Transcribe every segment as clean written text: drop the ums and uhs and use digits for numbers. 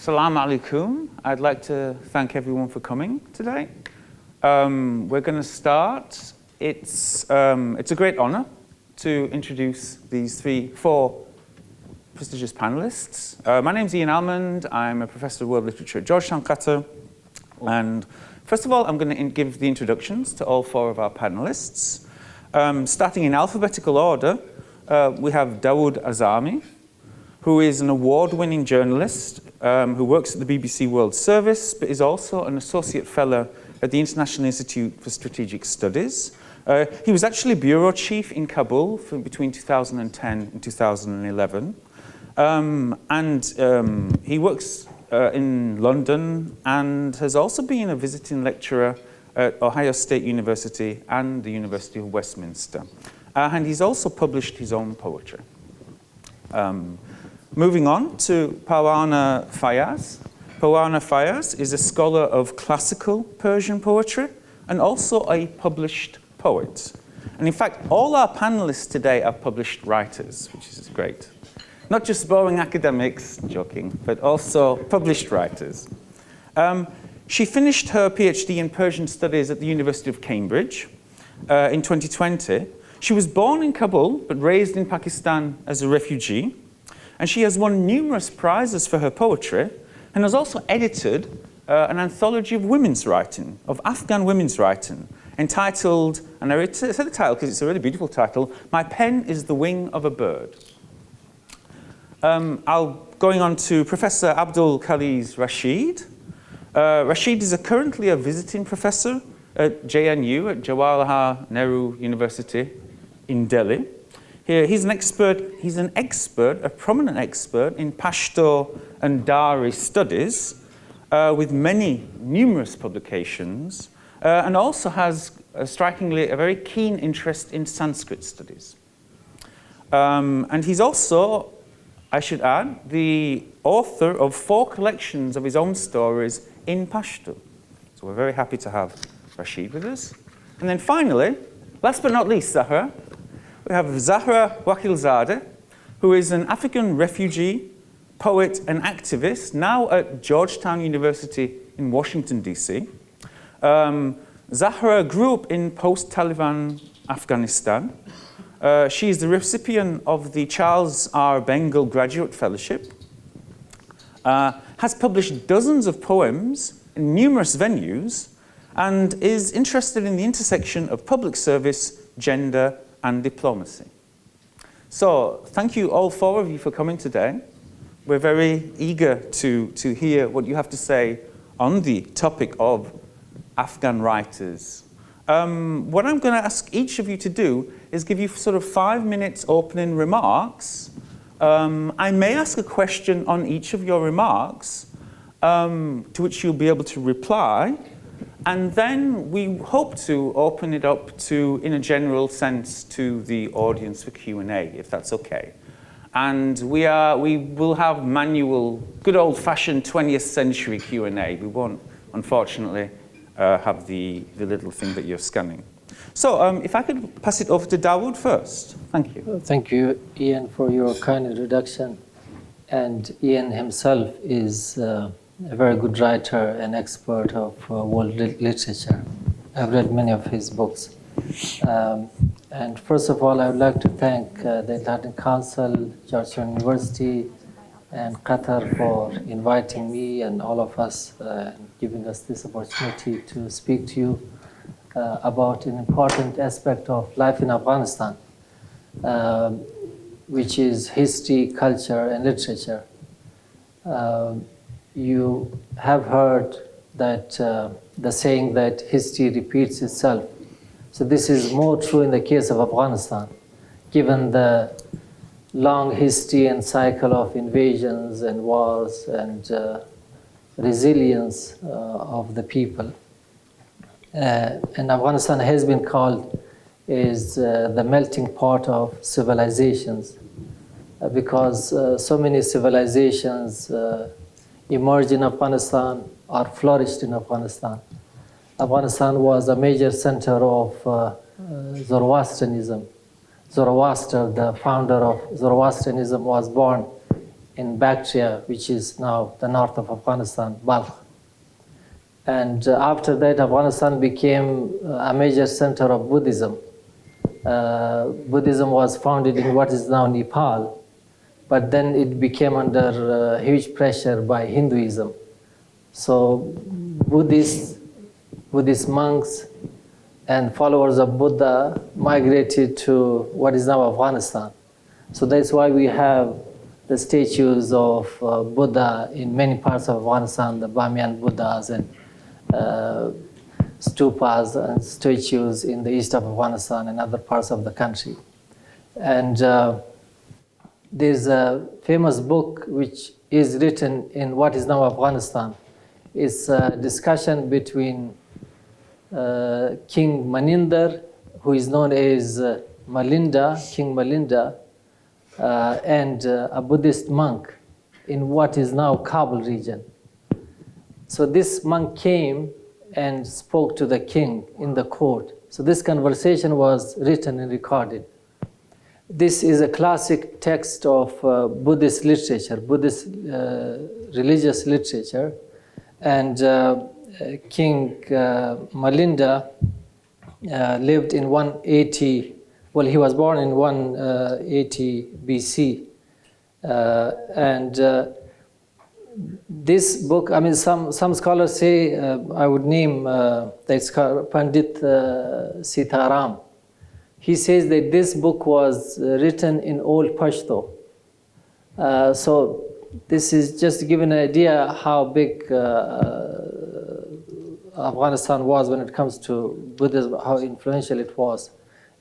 Salam alaikum. I'd like to thank everyone for coming today. We're going to start. It's a great honor to introduce these four prestigious panelists. My name's Almond. I'm a professor of world literature at Georgetown, Qatar. And first of all, I'm going to give the introductions to all four of our panelists. Starting in alphabetical order, we have Dawood Azami, who is an award-winning journalist who works at the BBC World Service, but is also an associate fellow at the International Institute for Strategic Studies. He was actually bureau chief in Kabul between 2010 and 2011. He works in London and has also been a visiting lecturer at Ohio State University and the University of Westminster. And he's also published his own poetry. Moving on to Parwana Fayyaz. Parwana Fayyaz is a scholar of classical Persian poetry and also a published poet. And in fact, all our panelists today are published writers, which is great. Not just boring academics, joking, but also published writers. She finished her PhD in Persian studies at the University of Cambridge in 2020. She was born in Kabul, but raised in Pakistan as a refugee. And she has won numerous prizes for her poetry and has also edited an anthology of women's writing, of Afghan women's writing, entitled, and I say the title because it's a really beautiful title, My Pen is the Wing of a Bird. Going on to Professor Abdul Khaliq Rashid. Rashid is currently a visiting professor at JNU, at Jawaharlal Nehru University in Delhi. He's an expert, a prominent expert in Pashto and Dari studies with numerous publications, and also has, strikingly, a very keen interest in Sanskrit studies. And he's also, I should add, the author of 4 collections of his own stories in Pashto. So we're very happy to have Rashid with us. And then finally, last but not least, Zahra. We have Zahra Wakilzada, who is an African refugee, poet, and activist, now at Georgetown University in Washington, D.C. Zahra grew up in post-Taliban Afghanistan. She is the recipient of the Charles R. Bengal Graduate Fellowship, has published dozens of poems in numerous venues, and is interested in the intersection of public service, gender, and diplomacy. So, thank you all 4 of you for coming today. We're very eager to hear what you have to say on the topic of Afghan writers. What I'm going to ask each of you to do is give you sort of 5 minutes opening remarks. I may ask a question on each of your remarks, to which you'll be able to reply. And then we hope to open it up to, in a general sense, to the audience for Q&A, if that's okay. And we will have manual, good old-fashioned 20th century Q&A. We won't, unfortunately, have the little thing that you're scanning. So if I could pass it over to Dawood first. Thank you. Thank you, Ian, for your kind introduction. And Ian himself is a very good writer and expert of world literature. I've read many of his books. And first of all, I would like to thank the Atlantic Council, Georgetown University, and Qatar for inviting me and all of us, giving us this opportunity to speak to you about an important aspect of life in Afghanistan, which is history, culture, and literature. You have heard that the saying that history repeats itself. So this is more true in the case of Afghanistan, given the long history and cycle of invasions and wars and resilience of the people. And Afghanistan has been called is the melting pot of civilizations because so many civilizations emerged in Afghanistan or flourished in Afghanistan. Afghanistan was a major center of Zoroastrianism. Zoroaster, the founder of Zoroastrianism, was born in Bactria, which is now the north of Afghanistan, Balkh. And after that, Afghanistan became a major center of Buddhism. Buddhism was founded in what is now Nepal, but then it became under huge pressure by Hinduism. So Buddhist monks and followers of Buddha migrated to what is now Afghanistan. So that's why we have the statues of Buddha in many parts of Afghanistan, the Bamiyan Buddhas and stupas and statues in the east of Afghanistan and other parts of the country. And there's a famous book which is written in what is now Afghanistan. It's a discussion between King Maninder, who is known as King Malinda, and a Buddhist monk in what is now Kabul region. So this monk came and spoke to the king in the court. So this conversation was written and recorded. This is a classic text of Buddhist literature, Buddhist religious literature. And King Malinda lived in 180, well, he was born in 180 BC. This book, I mean, some scholars say, I would name that's Pandit Sitaram. He says that this book was written in Old Pashto. So this is just to give an idea how big Afghanistan was when it comes to Buddhism, how influential it was.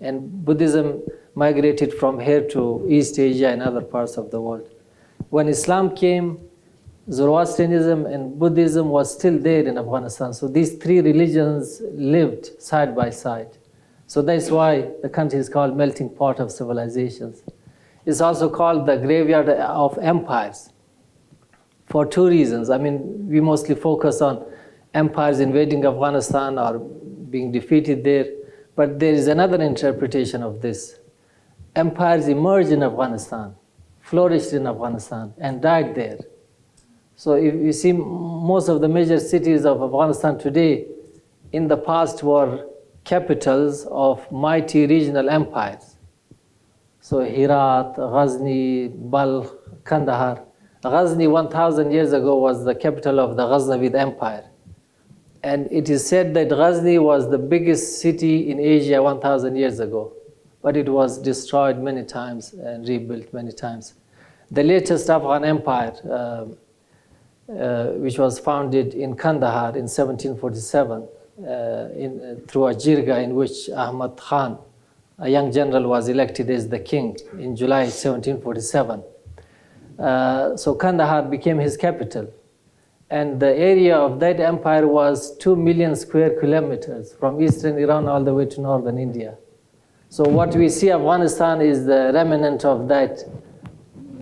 And Buddhism migrated from here to East Asia and other parts of the world. When Islam came, Zoroastrianism and Buddhism was still there in Afghanistan. So these three religions lived side by side. So that's why the country is called melting pot of civilizations. It's also called the graveyard of empires for two reasons. I mean, we mostly focus on empires invading Afghanistan or being defeated there, but there is another interpretation of this. Empires emerged in Afghanistan, flourished in Afghanistan, and died there. So if you see, most of the major cities of Afghanistan today in the past were capitals of mighty regional empires. So Hiwaraat, Ghazni, Balkh, Kandahar. Ghazni 1,000 years ago was the capital of the Ghaznavid Empire. And it is said that Ghazni was the biggest city in Asia 1,000 years ago, but it was destroyed many times and rebuilt many times. The latest Afghan empire, which was founded in Kandahar in 1747 through a jirga in which Ahmad Khan, a young general, was elected as the king in July 1747. So Kandahar became his capital. And the area of that empire was 2 million square kilometers from eastern Iran all the way to northern India. So what we see Afghanistan is the remnant of that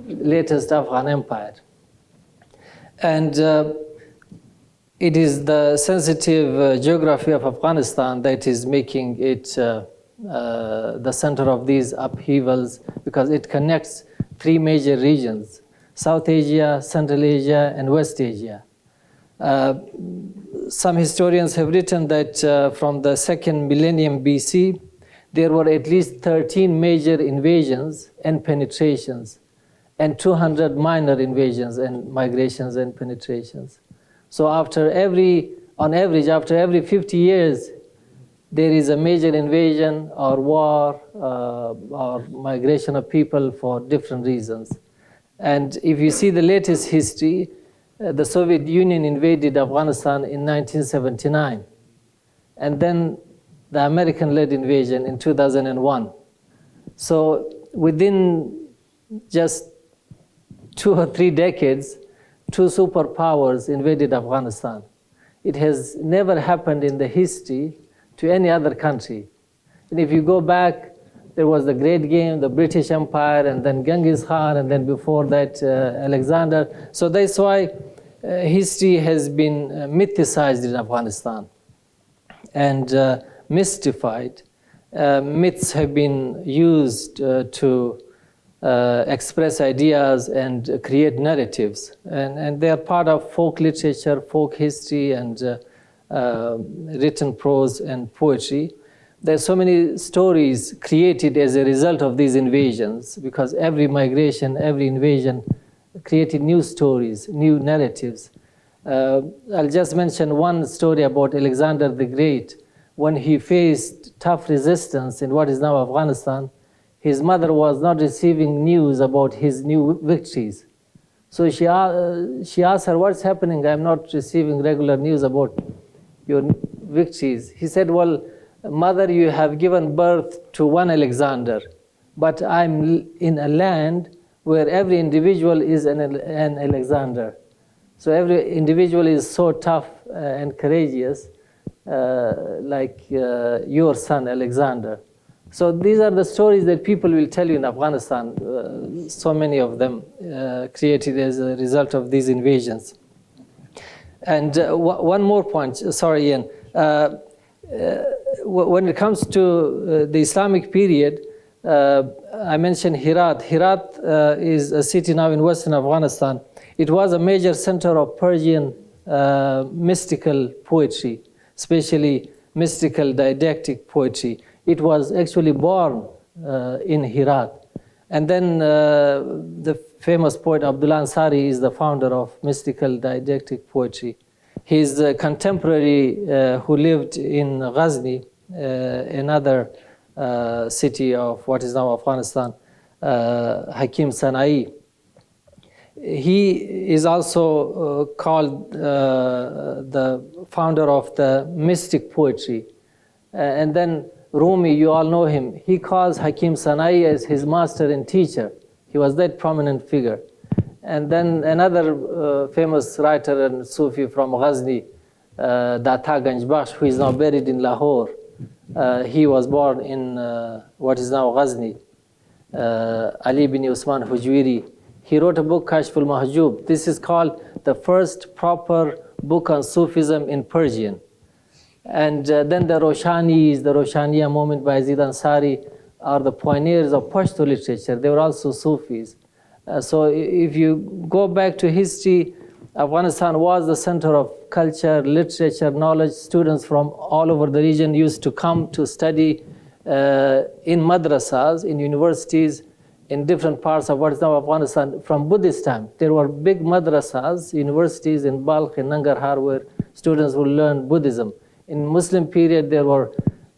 latest Afghan empire. And it is the sensitive geography of Afghanistan that is making it the center of these upheavals, because it connects three major regions: South Asia, Central Asia, and West Asia. Some historians have written that from the second millennium BC, there were at least 13 major invasions and penetrations, and 200 minor invasions and migrations and penetrations. So on average, after every 50 years, there is a major invasion or war or migration of people for different reasons. And if you see the latest history, the Soviet Union invaded Afghanistan in 1979. And then the American-led invasion in 2001. So within just 2 or 3 decades, 2 superpowers invaded Afghanistan. It has never happened in the history to any other country. And if you go back, there was the Great Game, the British Empire, and then Genghis Khan, and then before that, Alexander. So that's why history has been mythicized in Afghanistan and mystified. Myths have been used to express ideas and create narratives. And they are part of folk literature, folk history, and written prose and poetry. There are so many stories created as a result of these invasions, because every migration, every invasion created new stories, new narratives. I'll just mention one story about Alexander the Great. When he faced tough resistance in what is now Afghanistan, his mother was not receiving news about his new victories. So she asked her, "What's happening? I'm not receiving regular news about your victories." He said, "Well, mother, you have given birth to one Alexander, but I'm in a land where every individual is an Alexander. So every individual is so tough and courageous, like your son Alexander." So these are the stories that people will tell you in Afghanistan, so many of them created as a result of these invasions. And one more point, sorry Ian. When it comes to the Islamic period, I mentioned Herat. Herat is a city now in western Afghanistan. It was a major center of Persian mystical poetry, especially mystical didactic poetry. It was actually born in Herat. And then the famous poet Abdul is the founder of mystical didactic poetry. His contemporary who lived in Ghazni, another city of what is now Afghanistan, Hakim Sanai, he is also called the founder of the mystic poetry. And then Rumi, you all know him, he calls Hakim Sanai as his master and teacher. He was that prominent figure. And then another famous writer and Sufi from Ghazni, Data Ganj Bakhsh, who is now buried in Lahore. He was born in what is now Ghazni. Ali bin Usman Hujwiri. He wrote a book, Kashful Mahjub. This is called the first proper book on Sufism in Persian. And then the Roshanis, the Roshaniya movement by Yazid Ansari, are the pioneers of Pashto literature. They were also Sufis. So if you go back to history, Afghanistan was the center of culture, literature, knowledge. Students from all over the region used to come to study in madrasas, in universities, in different parts of what is now Afghanistan from Buddhist time. There were big madrasas, universities in Balkh and Nangarhar where students would learn Buddhism. In Muslim period, there were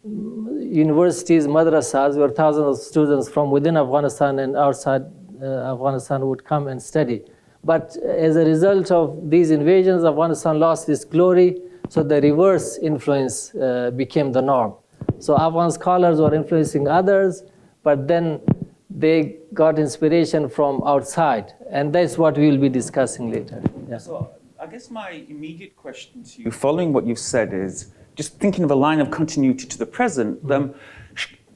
universities, madrasas, where thousands of students from within Afghanistan and outside Afghanistan would come and study. But as a result of these invasions, Afghanistan lost its glory, so the reverse influence became the norm. So Afghan scholars were influencing others, but then they got inspiration from outside, and that's what we will be discussing later. Yeah. So I guess my immediate question to you, following what you've said, is just thinking of a line of continuity to the present.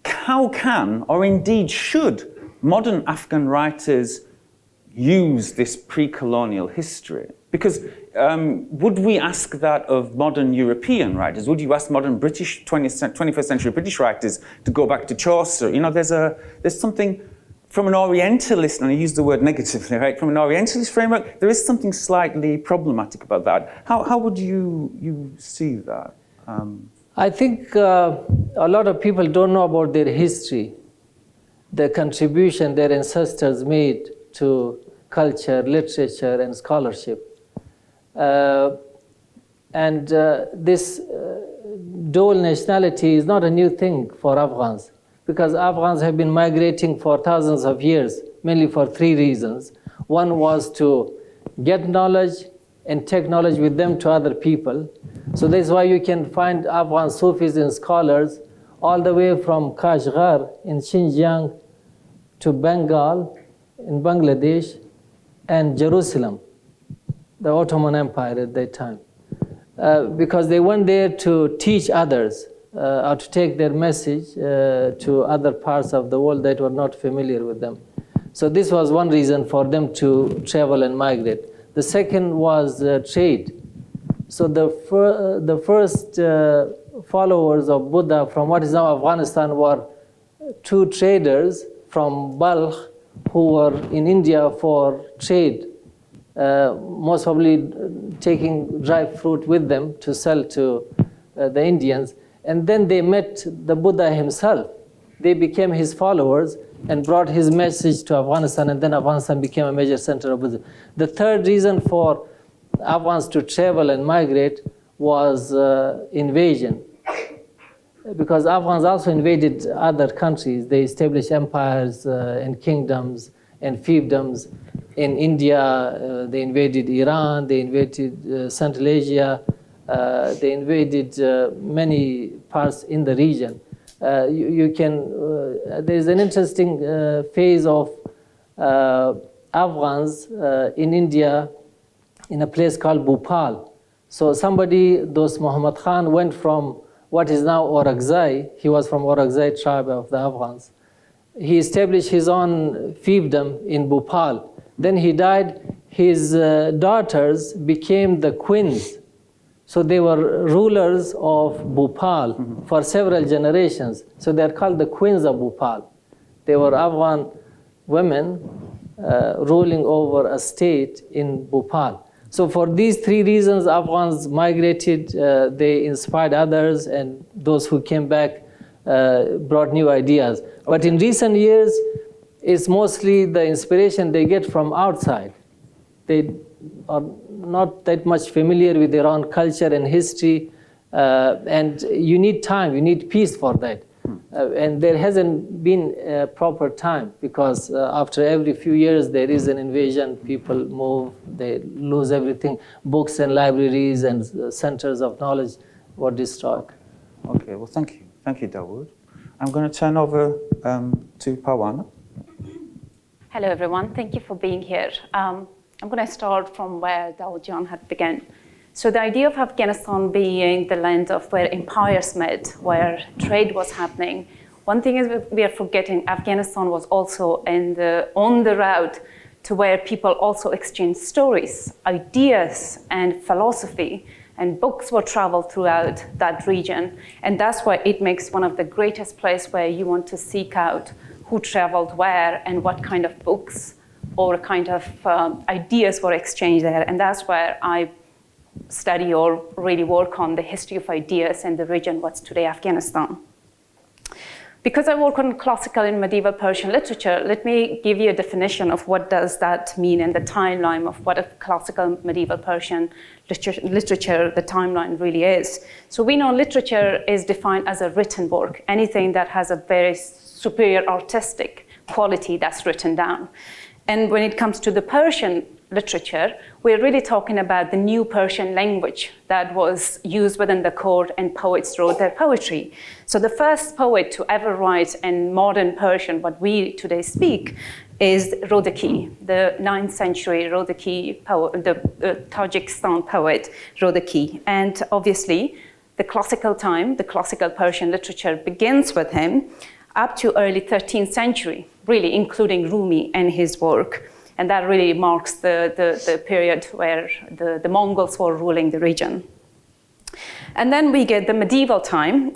How can, or indeed should, modern Afghan writers use this pre-colonial history? Because would we ask that of modern European writers? Would you ask modern British 21st century British writers to go back to Chaucer? You know, there's something from an Orientalist, and I use the word negatively, right? From an Orientalist framework, there is something slightly problematic about that. How would you see that? I think a lot of people don't know about their history, the contribution their ancestors made to culture, literature, and scholarship. This dual nationality is not a new thing for Afghans, because Afghans have been migrating for thousands of years, mainly for three reasons. One was to get knowledge and take knowledge with them to other people. So that's why you can find Afghan Sufis and scholars all the way from Kashgar in Xinjiang to Bengal in Bangladesh and Jerusalem, the Ottoman Empire at that time. Because they went there to teach others, or to take their message to other parts of the world that were not familiar with them. So this was one reason for them to travel and migrate. The second was trade. So the first followers of Buddha from what is now Afghanistan were two traders from Balkh who were in India for trade, most probably taking dry fruit with them to sell to the Indians. And then they met the Buddha himself. They became his followers and brought his message to Afghanistan, and then Afghanistan became a major center of Buddhism. The third reason for Afghans to travel and migrate was invasion. Because Afghans also invaded other countries. They established empires and kingdoms and fiefdoms. In India, they invaded Iran, they invaded Central Asia, they invaded many parts in the region. There's an interesting phase of Afghans in India in a place called Bhopal. So Dost Muhammad Khan, went from what is now Orakzai. He was from Orakzai tribe of the Afghans. He established his own fiefdom in Bhopal. Then he died. His daughters became the queens. So they were rulers of Bhopal for several generations. So they are called the queens of Bhopal. They were Afghan women ruling over a state in Bhopal. So for these three reasons, Afghans migrated, they inspired others, and those who came back brought new ideas. Okay. But in recent years, it's mostly the inspiration they get from outside. They are not that much familiar with their own culture and history, and you need time, you need peace for that. And there hasn't been a proper time, because after every few years there is an invasion, people move, they lose everything. Books and libraries and centers of knowledge were destroyed. Okay, well, thank you. Thank you, Dawood. I'm going to turn over to Parwana. Hello, everyone. Thank you for being here. I'm going to start from where Dawood John had begun. So the idea of Afghanistan being the land of where empires met, where trade was happening, one thing is we are forgetting Afghanistan was also on the route to where people also exchanged stories, ideas, and philosophy, and books were traveled throughout that region. And that's why it makes one of the greatest places where you want to seek out who traveled where and what kind of books or kind of ideas were exchanged there. And that's where I study or really work on the history of ideas in the region what's today Afghanistan. Because I work on classical and medieval Persian literature, let me give you a definition of what does that mean and the timeline of what a classical medieval Persian literature, the timeline really is. So we know literature is defined as a written work, anything that has a very superior artistic quality that's written down. And when it comes to the Persian literature, we're really talking about the new Persian language that was used within the court, and poets wrote their poetry. So the first poet to ever write in modern Persian, what we today speak, is Rodaki, the 9th century Rodaki poet, the Tajikistan poet Rodaki. And obviously, the classical time, the classical Persian literature begins with him up to early 13th century, really including Rumi and his work. And that really marks the period where the Mongols were ruling the region. And then we get the medieval time,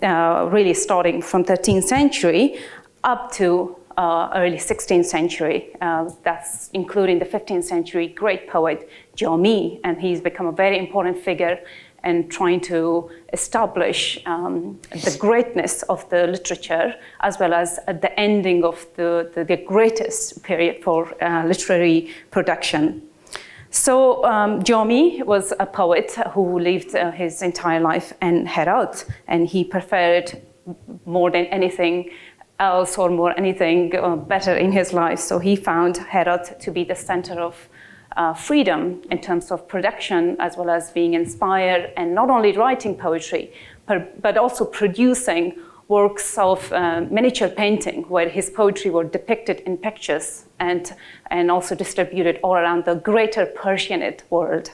really starting from 13th century up to early 16th century. That's including the 15th century great poet Jami, and he's become a very important figure in trying to establish the greatness of the literature, as well as the ending of the greatest period for literary production. So Jami was a poet who lived his entire life in Herat, and he preferred more than anything else or more anything better in his life. So he found Herat to be the center of freedom in terms of production, as well as being inspired and not only writing poetry, but also producing works of miniature painting, where his poetry were depicted in pictures and also distributed all around the greater Persianate world.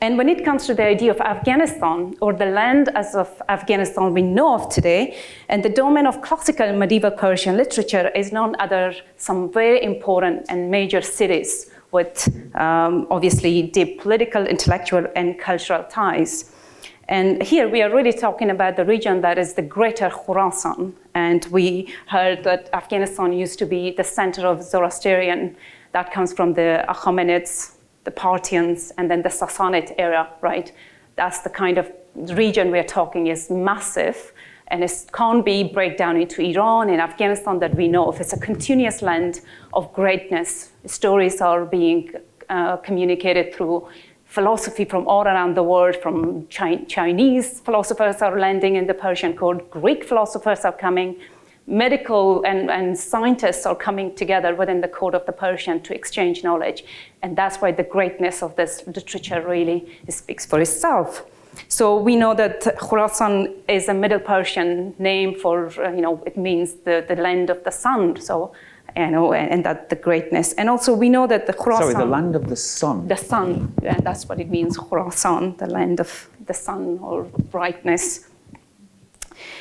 And when it comes to the idea of Afghanistan, or the land as of Afghanistan we know of today, and the domain of classical medieval Persian literature is none other some very important and major cities with obviously deep political, intellectual, and cultural ties. And here we are really talking about the region that is the greater Khorasan. And we heard that Afghanistan used to be the center of Zoroastrian. That comes from the Achaemenids, the Parthians, and then the Sassanid era, right? That's the kind of region we're talking is massive, and it can't be break down into Iran and Afghanistan that we know of. It's a continuous land of greatness. Stories are being communicated through philosophy from all around the world, from Chinese philosophers are landing in the Persian court, Greek philosophers are coming, medical and scientists are coming together within the code of the Persian to exchange knowledge. And that's why the greatness of this literature really speaks for itself. So we know that Khorasan is a Middle Persian name for, it means the land of the sun. So, and that the greatness. And also we know that the Khorasan... Sorry, the land of the sun. The sun, yeah, that's what it means, Khorasan, the land of the sun or brightness.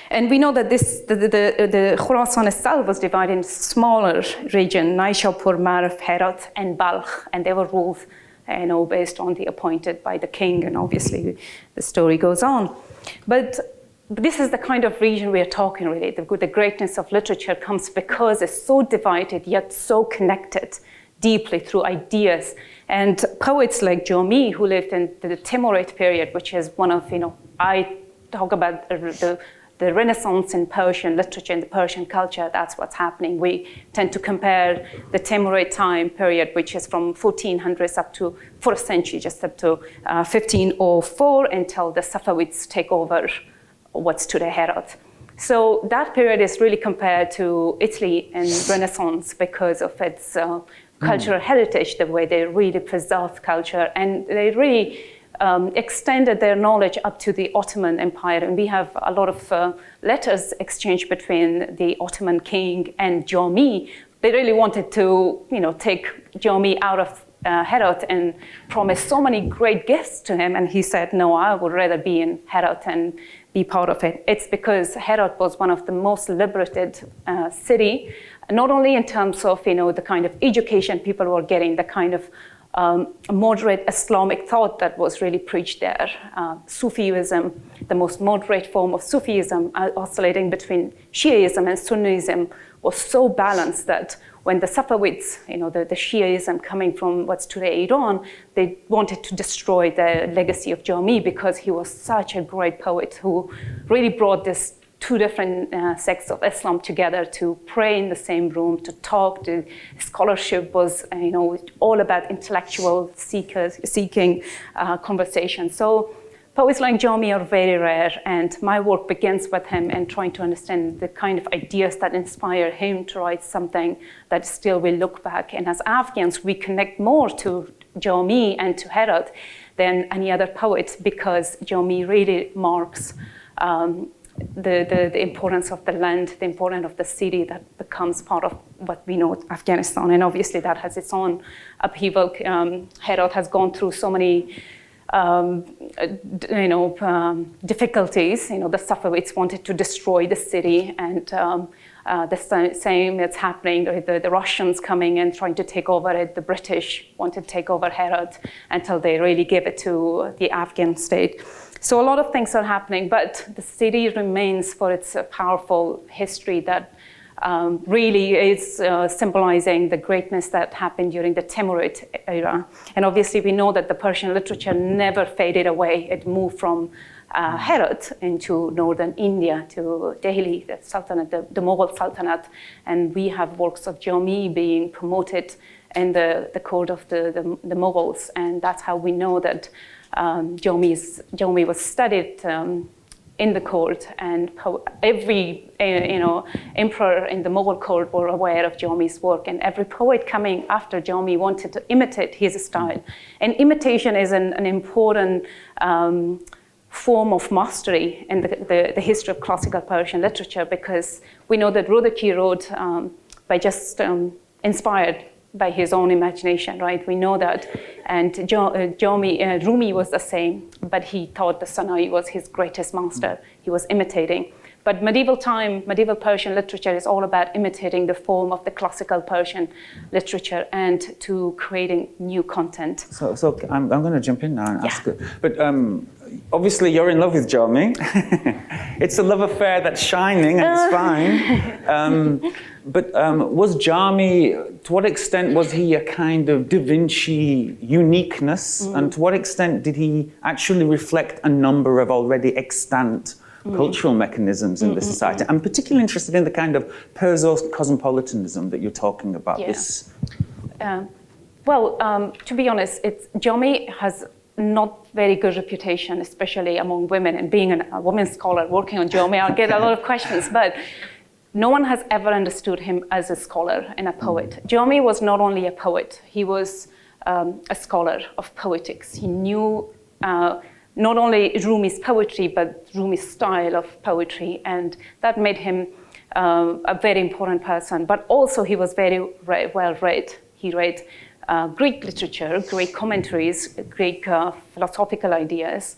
And we know that the Khorasan itself was divided into smaller region, Naishapur, Marv, Herat, and Balkh, and they were ruled, based on the appointed by the king, and obviously the story goes on. But this is the kind of region we are talking really. The greatness of literature comes because it's so divided yet so connected deeply through ideas. And poets like Jami, who lived in the Timurid period, which is one of, I talk about the Renaissance in Persian literature and the Persian culture. That's what's happening. We tend to compare the Timurid time period, which is from 1400s up to, for a century, just up to 1504 until the Safavids take over what's today Herat. So that period is really compared to Italy and Renaissance because of its cultural heritage, the way they really preserved culture, and they really extended their knowledge up to the Ottoman Empire. And we have a lot of letters exchanged between the Ottoman king and Jami. They really wanted to, take Jami out of Herat and promised so many great gifts to him. And he said, no, I would rather be in Herat and be part of it. It's because Herat was one of the most liberated city, not only in terms of, the kind of education people were getting, the kind of moderate Islamic thought that was really preached there. Sufism, the most moderate form of Sufism, oscillating between Shiaism and Sunnism, was so balanced that when the Safavids, the Shiaism coming from what's today Iran, they wanted to destroy the legacy of Jami because he was such a great poet who really brought this two different sects of Islam together to pray in the same room, to talk. Scholarship was, all about intellectual seeking conversation. So poets like Jami are very rare, and my work begins with him and trying to understand the kind of ideas that inspire him to write something that still will look back. And as Afghans, we connect more to Jami and to Herat than any other poet because Jami really marks the importance of the land, the importance of the city that becomes part of what we know Afghanistan. And obviously that has its own upheaval. Herat has gone through so many difficulties. The Safavids wanted to destroy the city, and the same is happening. The Russians coming and trying to take over it. The British wanted to take over Herat until they really gave it to the Afghan state. So a lot of things are happening, but the city remains for its powerful history that really is symbolizing the greatness that happened during the Timurid era. And obviously we know that the Persian literature never faded away. It moved from Herat into northern India to Delhi, the Sultanate, the Mughal Sultanate. And we have works of Jami being promoted in the court of the Mughals. And that's how we know that Jami was studied in the court, and every emperor in the Mughal court were aware of Jami's work, and every poet coming after Jami wanted to imitate his style. And imitation is an important form of mastery in the history of classical Persian literature, because we know that Rudaki wrote by just inspired by his own imagination, right? We know that. And Rumi was the same, but he thought the Sanai was his greatest master. He was imitating. But medieval Persian literature is all about imitating the form of the classical Persian literature and to creating new content. So I'm going to jump in now and ask. But obviously you're in love with Jami. It's a love affair that's shining and it's fine. But was Jami, to what extent was he a kind of Da Vinci uniqueness? And to what extent did he actually reflect a number of already extant cultural mechanisms in the society? I'm particularly interested in the kind of Perso-cosmopolitanism that you're talking about. Yeah. To be honest, Jami has not very good reputation, especially among women. And being a woman scholar working on Jami, I'll get a lot of questions. But no one has ever understood him as a scholar and a poet. Jami was not only a poet, he was a scholar of poetics. He knew not only Rumi's poetry, but Rumi's style of poetry, and that made him a very important person. But also he was very well read. He read Greek literature, Greek commentaries, Greek philosophical ideas.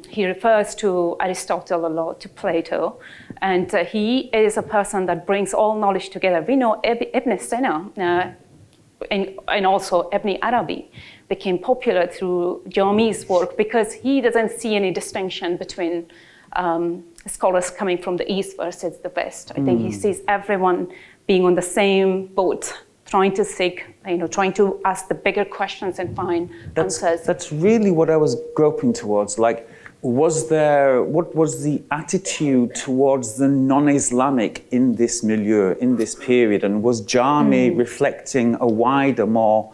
He refers to Aristotle a lot, to Plato, and he is a person that brings all knowledge together. We know Ibn Sina and also Ibn Arabi became popular through Jami's work because he doesn't see any distinction between scholars coming from the East versus the West. I think he sees everyone being on the same boat, trying to trying to ask the bigger questions and find answers. That's really what I was groping towards. Like, what was the attitude towards the non-Islamic in this milieu, in this period? And was Jami reflecting a wider, more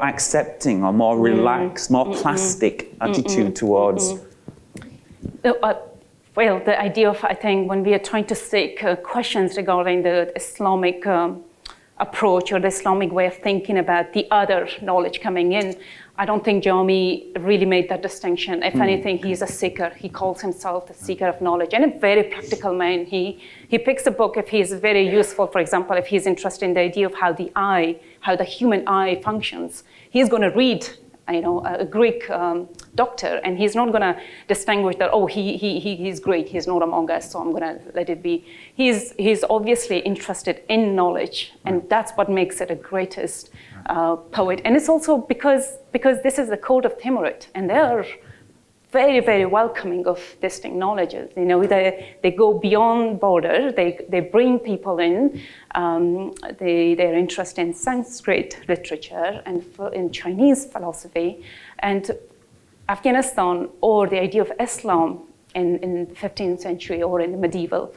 accepting or more relaxed, more plastic attitude towards? Well, the idea of, I think, when we are trying to seek questions regarding the Islamic approach or the Islamic way of thinking about the other knowledge coming in, I don't think Jami really made that distinction. If anything, he's a seeker. He calls himself a seeker of knowledge, and a very practical man. He picks a book if he's very useful. For example, if he's interested in the idea of how the human eye functions, he's going to read a Greek doctor, and he's not going to distinguish that, he's Greek, he's not among us, so I'm going to let it be. He's obviously interested in knowledge, and that's what makes it a greatest poet. And it's also because this is the code of Timurid, and they are very, very welcoming of distinct knowledges. They go beyond border. They bring people in. They're interested in Sanskrit literature and in Chinese philosophy. And Afghanistan, or the idea of Islam in the 15th century or in the medieval,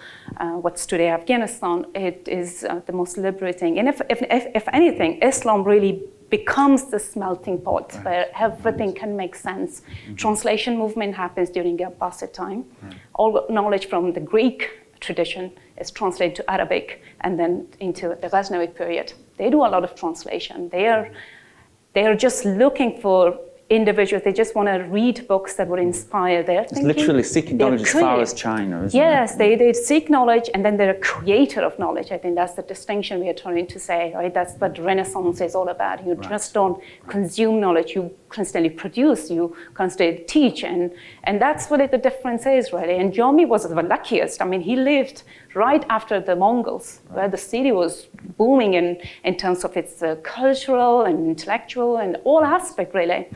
what's today Afghanistan, it is the most liberating. And if anything, Islam really becomes the melting pot where everything can make sense. Translation movement happens during the Abbasid time. All knowledge from the Greek tradition is translated to Arabic and then into the Ghaznavid period. They do a lot of translation. They are just looking for individuals. They just want to read books that would inspire their thinking. It's literally seeking knowledge as far as China, isn't it? Yes, they seek knowledge, and then they're a creator of knowledge. I think that's the distinction we are trying to say, right? That's what Renaissance is all about. You just don't consume knowledge, you constantly produce, you constantly teach, and that's what the difference is, really. And Jami was the luckiest. I mean, he lived right after the Mongols, where the city was booming in terms of its cultural and intellectual and all aspect, really.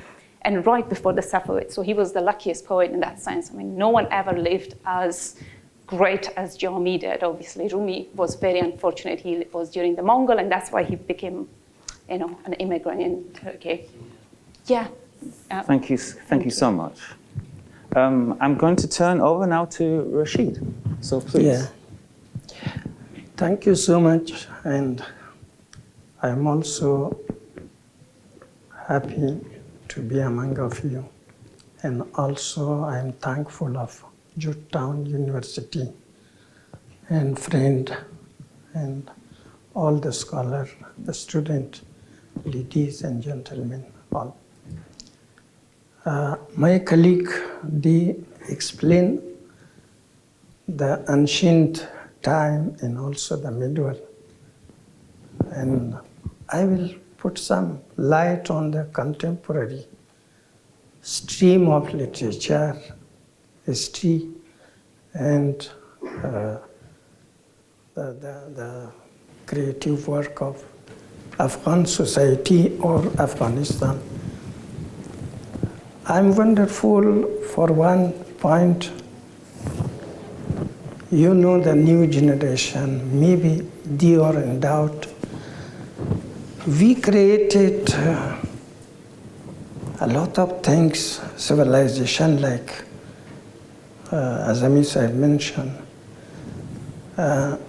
And right before the Safavids. So he was the luckiest poet in that sense. I mean, no one ever lived as great as Jami did. Obviously, Rumi was very unfortunate. He was during the Mongol, and that's why he became, an immigrant in Turkey. Yeah. Thank you so much. I'm going to turn over now to Rashid. So please. Yeah. Thank you so much, and I'm also happy to be among of you. And also I'm thankful of Georgetown University and friend and all the scholars, the student, ladies and gentlemen, all. My colleague, they explain the ancient time and also the medieval. And I will put some light on the contemporary stream of literature, history, and the creative work of Afghan society or Afghanistan. I'm wonderful for one point. You know the new generation, maybe they are in doubt. We created a lot of things, civilization like Azami said mentioned.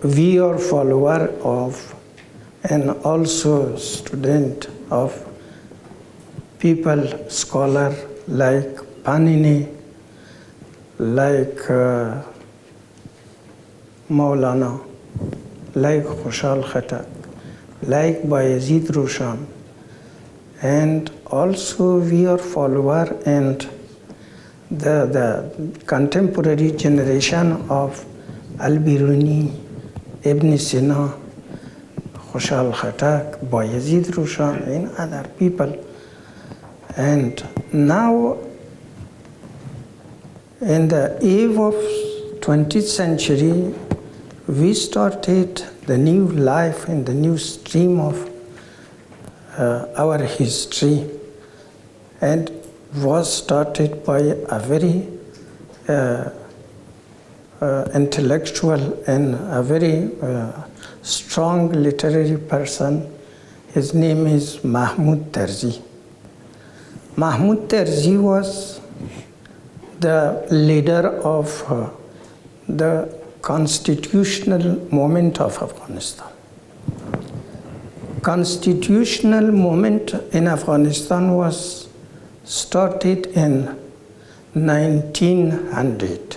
We are follower of and also student of people, scholar like Panini, like Maulana, like Khushal Khatak, like Bayezid Roshan, and also we are follower and the contemporary generation of Al-Biruni, Ibn Sina, Khushal Khatak, Bayezid Roshan, and other people. And now, in the eve of 20th century, we started the new life and the new stream of our history, and was started by a very intellectual and a very strong literary person. His name is Mahmud Tarzi. Mahmud Tarzi was the leader of the constitutional movement of Afghanistan. Constitutional movement in Afghanistan was started in 1900.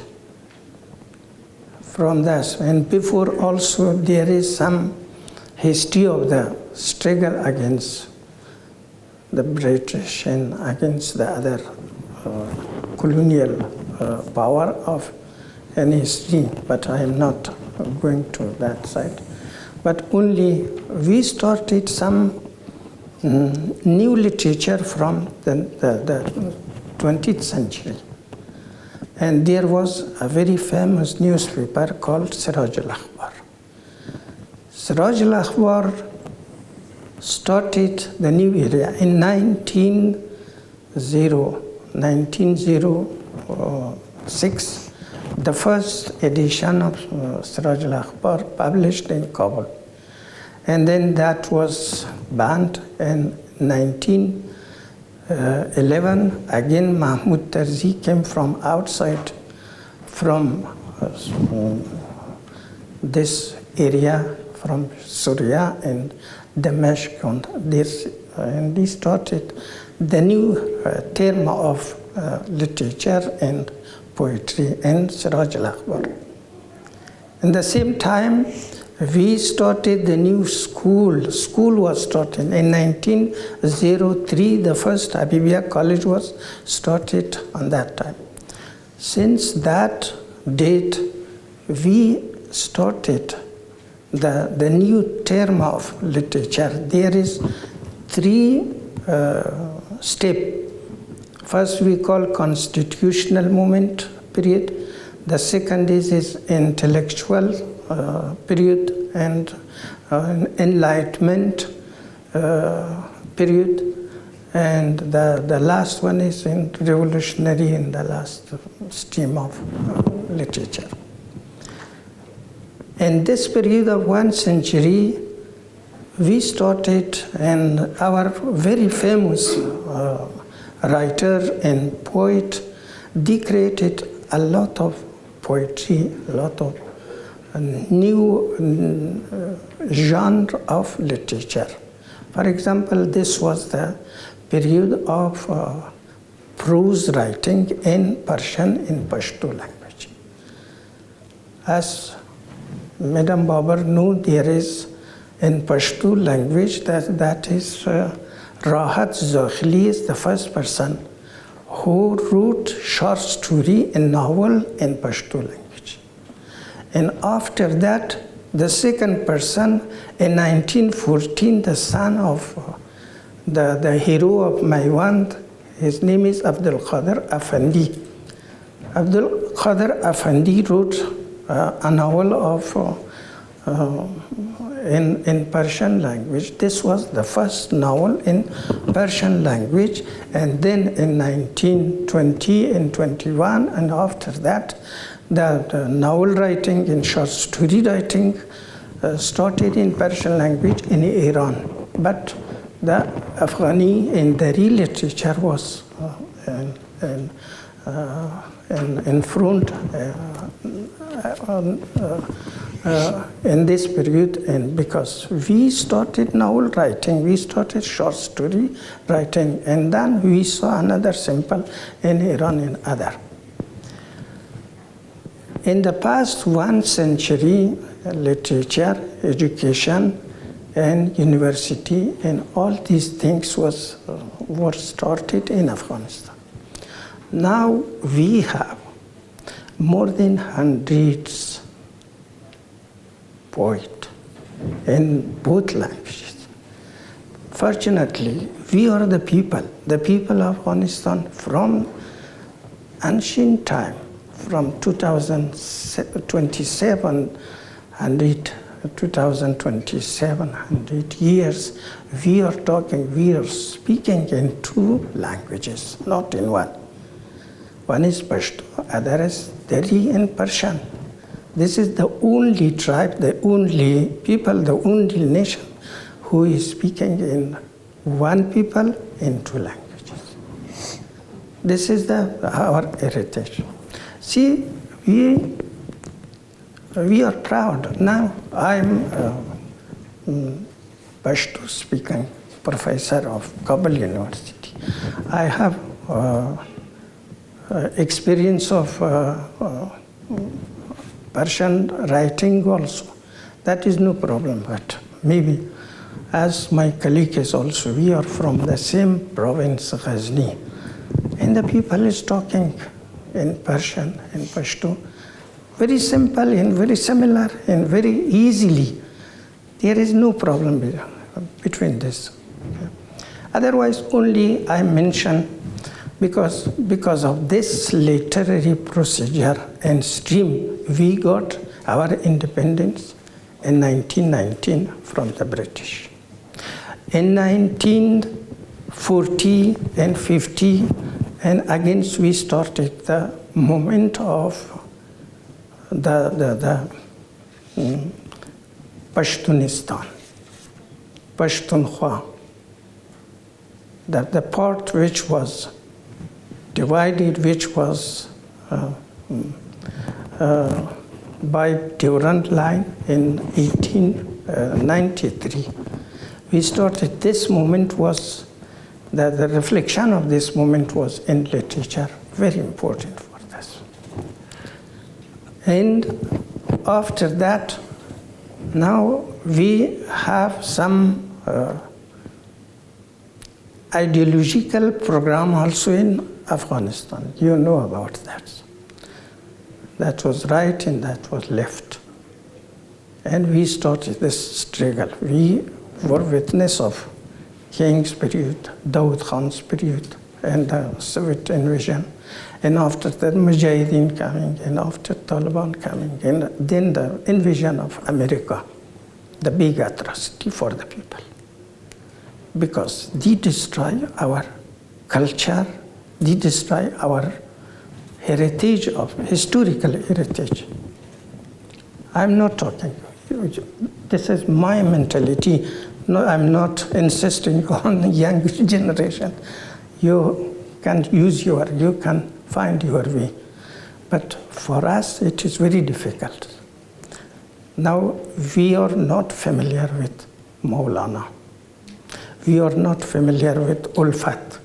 From this, and before also there is some history of the struggle against the British and against the other colonial power of any history, but I am not going to that side. But only we started some new literature from the 20th century. And there was a very famous newspaper called Siraj al-Akhbar. Siraj al-Akhbar started the new era in 1906. The first edition of Siraj al-Akhbar published in Kabul. And then that was banned in 1911. Again, Mahmud Tarzi came from outside, from this area, from Syria and Damascus, and he started the new term of literature and poetry in Siraj al-Akhbar. At the same time, we started the new school. School was started in 1903. The first Habibia College was started on that time. Since that date, we started the new term of literature. There is three steps. First, we call constitutional movement period. The second is intellectual period and enlightenment period. And the last one is in revolutionary in the last stream of literature. In this period of 1 century, we started, and our very famous writer and poet, they created a lot of poetry, a lot of new genre of literature. For example, this was the period of prose writing in Persian, in Pashto language. As Madam Babar knew, there is in Pashto language that is Rahat Zakhli is the first person who wrote short story and novel in Pashto language. And after that, the second person in 1914, the son of the hero of Maiwand, his name is Abdul Qadir Afandi. Abdul Qadir Afandi wrote a novel of in Persian language. This was the first novel in Persian language, and then in 1920 and 21, and after that, the novel writing and short story writing started in Persian language in Iran. But the Afghani and Dari literature was in front in this period, and because we started novel writing, we started short story writing, and then we saw another simple in Iran and other. In the past 1 century, literature, education, and university, and all these things were started in Afghanistan. Now we have more than hundreds poets in both languages. Fortunately, we are the people of Afghanistan from ancient time, from 2,700 years, we are speaking in 2 languages, not in one. One is Pashto, other is Dari and Persian. This is the only tribe, the only people, the only nation who is speaking in one people in 2 languages. This is our heritage. See, we are proud. Now I'm Pashto speaking professor of Kabul University. I have experience of Persian writing also. That is no problem, but maybe as my colleague is also, we are from the same province, Ghazni, and the people is talking in Persian and Pashto, very simple and very similar and very easily. There is no problem between this. Otherwise, only I mention because of this literary procedure and stream, we got our independence in 1919 from the British. In 1940 and 50, and again we started the movement of the Pashtunistan, Pashtunkhwa, the part which was divided, which was by Durand Line in 1893. We started, this movement was, the reflection of this movement was in literature, very important for this. And after that, now we have some ideological program also in Afghanistan. You know about that. That was right and that was left. And we started this struggle. We were witness of King's period, Dawood Khan's period, and the Soviet invasion. And after that, Mujahideen coming, and after Taliban coming, and then the invasion of America, the big atrocity for the people. Because they destroy our culture, they destroy our heritage of historical heritage. I'm not talking, this is my mentality. No, I'm not insisting on the young generation. You can use you can find your way. But for us, it is very difficult. Now, we are not familiar with Maulana. We are not familiar with Ulfat.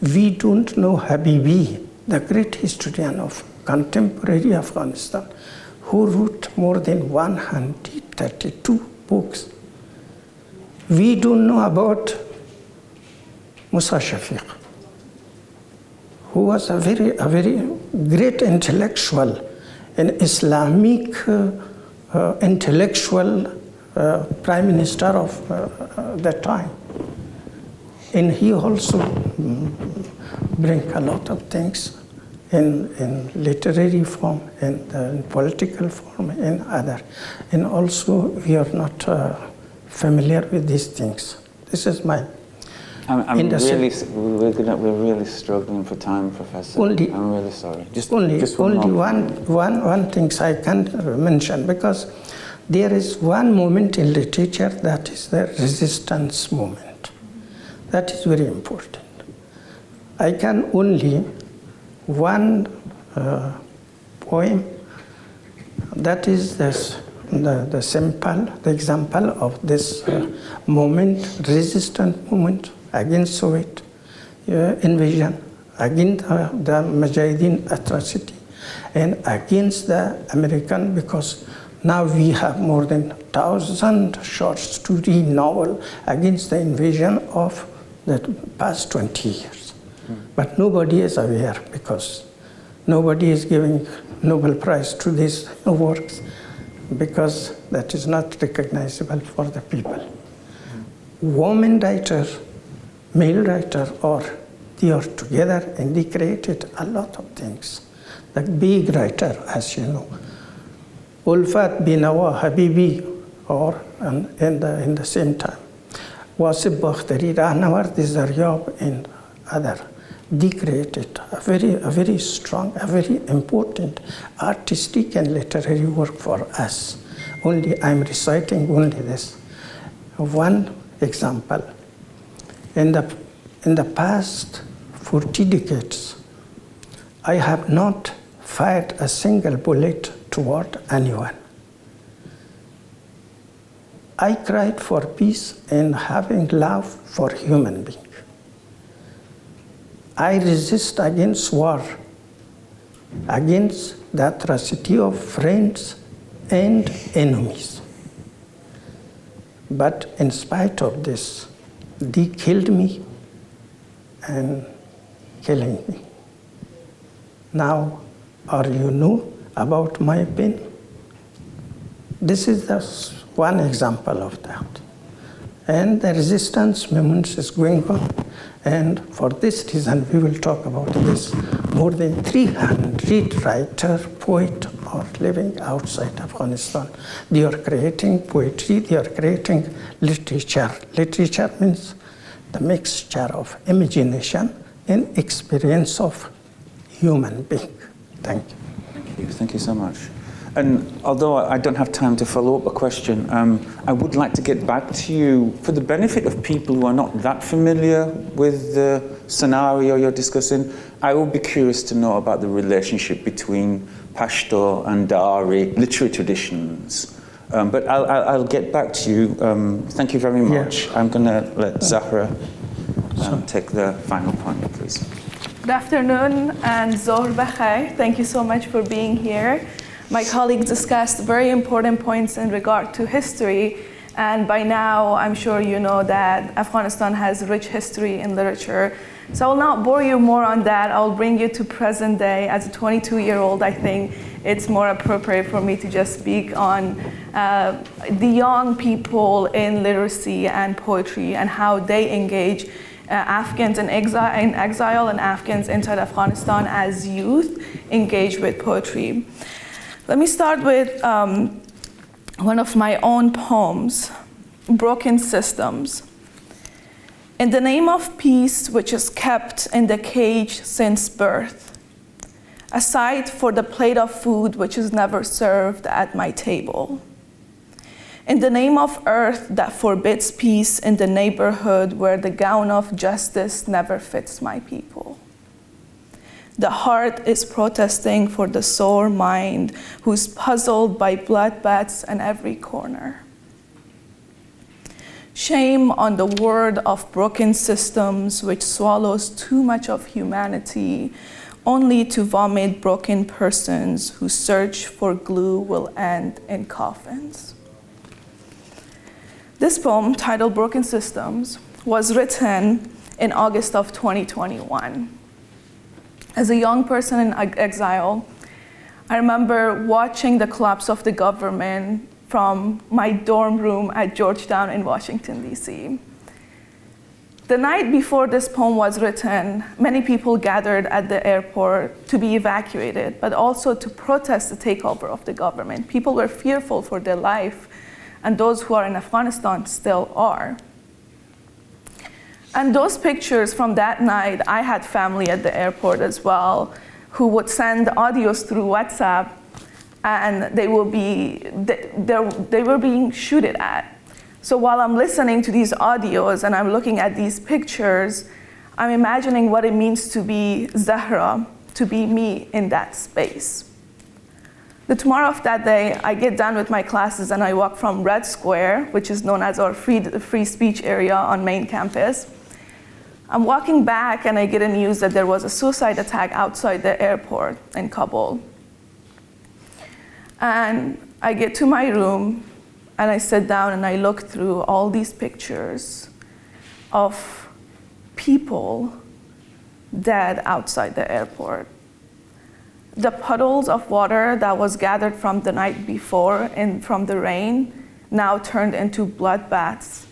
We don't know Habibi, the great historian of contemporary Afghanistan, who wrote more than 132 books. We don't know about Musa Shafiq, who was a very great intellectual, an Islamic intellectual prime minister of that time. And he also brings a lot of things in literary form, in political form, and other. And also, we are not familiar with these things. This is my we're really struggling for time, Professor. I'm really sorry. Only one thing I can mention, because there is one moment in literature that is the resistance movement. That is very important. I can only one poem that is the example of this movement, resistance movement against Soviet invasion, against the Mujahideen atrocity, and against the American, because now we have more than 1,000 short story novel against the invasion of the past 20 years. But nobody is aware, because nobody is giving Nobel Prize to these works, because that is not recognizable for the people. Women writer, male writer, they are together and they created a lot of things. The big writer, as you know, Ulfat Binawa Habibi, in the same time, Wasif Bakhtari, Rahnaward Zaryab, and other. They created a very strong, a very important artistic and literary work for us. Only I'm reciting only this one example. In the past 40 decades, I have not fired a single bullet toward anyone. I cried for peace and having love for human beings. I resist against war, against the atrocity of friends and enemies. But in spite of this, they killed me and killing me. Now, are you know about my pain? This is just one example of that. And the resistance movement is going on. And for this reason, we will talk about this. More than 300 writers, poets are living outside Afghanistan. They are creating poetry, they are creating literature. Literature means the mixture of imagination and experience of human being. Thank you. Thank you so much. And although I don't have time to follow up a question, I would like to get back to you for the benefit of people who are not that familiar with the scenario you're discussing. I would be curious to know about the relationship between Pashto and Dari literary traditions. But I'll get back to you. Thank you very much. Yeah. I'm going to let Zahra take the final point, please. Good afternoon and Zohr Bakhair. Thank you so much for being here. My colleagues discussed very important points in regard to history, and by now I'm sure you know that Afghanistan has rich history in literature. So I will not bore you more on that. I'll bring you to present day. As a 22-year-old, I think it's more appropriate for me to just speak on the young people in literacy and poetry and how they engage Afghans in exile and Afghans inside Afghanistan as youth engage with poetry. Let me start with one of my own poems, Broken Systems. In the name of peace, which is kept in the cage since birth, aside for the plate of food which is never served at my table. In the name of earth that forbids peace in the neighborhood where the gown of justice never fits my people. The heart is protesting for the sore mind who's puzzled by bloodbaths in every corner. Shame on the word of broken systems which swallows too much of humanity only to vomit broken persons whose search for glue will end in coffins. This poem, titled Broken Systems, was written in August of 2021. As a young person in exile, I remember watching the collapse of the government from my dorm room at Georgetown in Washington, D.C. The night before this poem was written, many people gathered at the airport to be evacuated, but also to protest the takeover of the government. People were fearful for their life and those who are in Afghanistan still are. And those pictures from that night, I had family at the airport as well, who would send audios through WhatsApp, and they were being shooted at. So while I'm listening to these audios and I'm looking at these pictures, I'm imagining what it means to be Zahra, to be me in that space. The tomorrow of that day, I get done with my classes and I walk from Red Square, which is known as our free speech area on main campus. I'm walking back and I get a news that there was a suicide attack outside the airport in Kabul. And I get to my room and I sit down and I look through all these pictures of people dead outside the airport. The puddles of water that was gathered from the night before and from the rain now turned into bloodbaths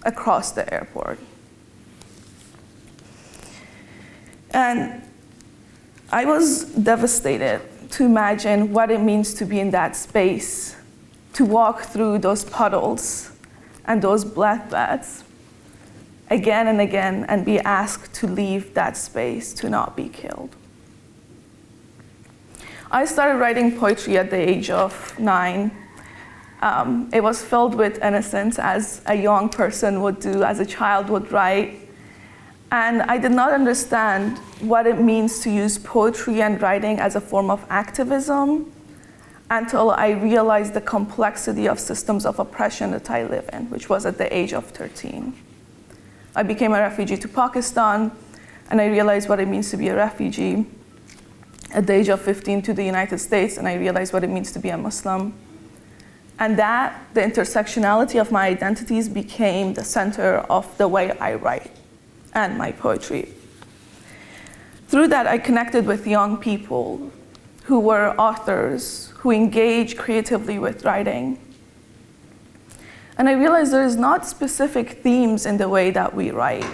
across the airport. And I was devastated to imagine what it means to be in that space, to walk through those puddles and those bloodbaths again and again and be asked to leave that space, to not be killed. I started writing poetry at the age of 9. It was filled with innocence, as a young person would do, as a child would write. And I did not understand what it means to use poetry and writing as a form of activism until I realized the complexity of systems of oppression that I live in, which was at the age of 13. I became a refugee to Pakistan, and I realized what it means to be a refugee. At the age of 15 to the United States, and I realized what it means to be a Muslim. And that, the intersectionality of my identities, became the center of the way I write and my poetry. Through that, I connected with young people who were authors, who engage creatively with writing. And I realized there is not specific themes in the way that we write.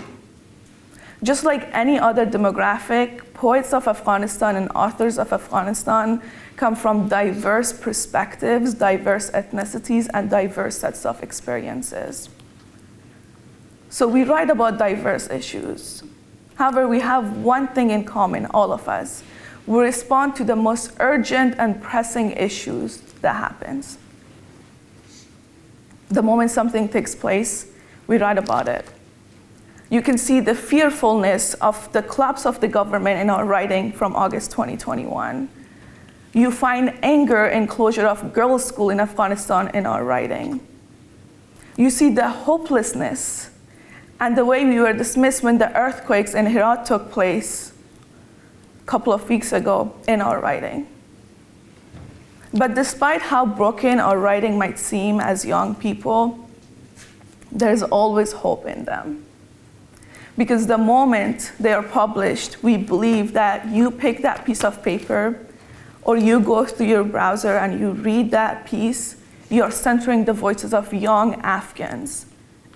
Just like any other demographic, poets of Afghanistan and authors of Afghanistan come from diverse perspectives, diverse ethnicities, and diverse sets of experiences. So we write about diverse issues. However, we have one thing in common, all of us. We respond to the most urgent and pressing issues that happens. The moment something takes place, we write about it. You can see the fearfulness of the collapse of the government in our writing from August 2021. You find anger in closure of girls' school in Afghanistan in our writing. You see the hopelessness and the way we were dismissed when the earthquakes in Hiwaraat took place a couple of weeks ago in our writing. But despite how broken our writing might seem as young people, there's always hope in them. Because the moment they are published, we believe that you pick that piece of paper or you go through your browser and you read that piece, you're centering the voices of young Afghans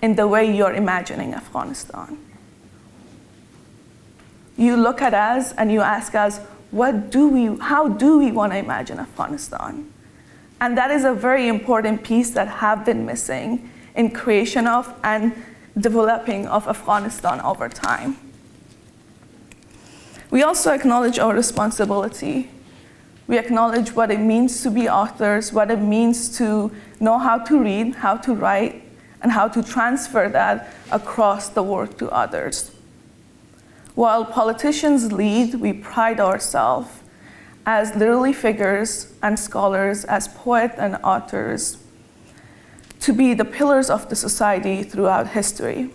in the way you're imagining Afghanistan. You look at us and you ask us, how do we want to imagine Afghanistan? And that is a very important piece that have been missing in creation of and developing of Afghanistan over time. We also acknowledge our responsibility. We acknowledge what it means to be authors, what it means to know how to read, how to write, and how to transfer that across the world to others. While politicians lead, we pride ourselves as literary figures and scholars, as poets and authors, to be the pillars of the society throughout history.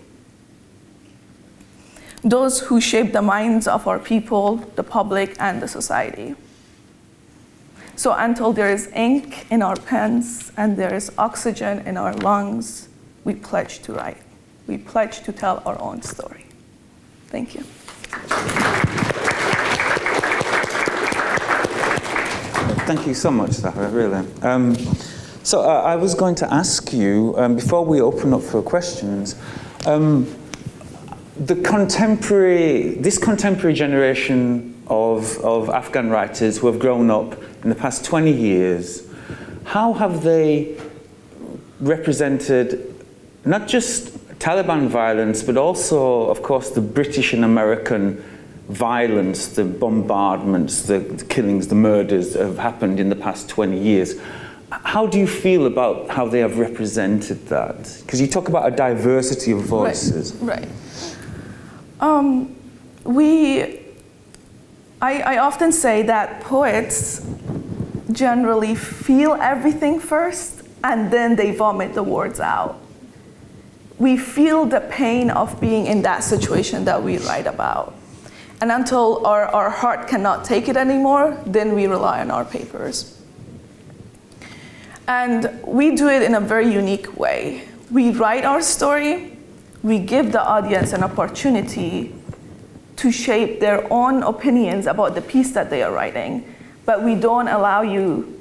Those who shape the minds of our people, the public, and the society. So until there is ink in our pens and there is oxygen in our lungs, we pledge to write. We pledge to tell our own story. Thank you. Thank you so much, Zahra, really. So I was going to ask you, before we open up for questions, this contemporary generation of Afghan writers who have grown up in the past 20 years, how have they represented not just Taliban violence, but also, of course, the British and American violence, the bombardments, the killings, the murders that have happened in the past 20 years. How do you feel about how they have represented that? Because you talk about a diversity of voices. Right. I often say that poets generally feel everything first and then they vomit the words out. We feel the pain of being in that situation that we write about. And until our heart cannot take it anymore, then we rely on our papers. And we do it in a very unique way. We write our story, we give the audience an opportunity to shape their own opinions about the piece that they are writing, but we don't allow you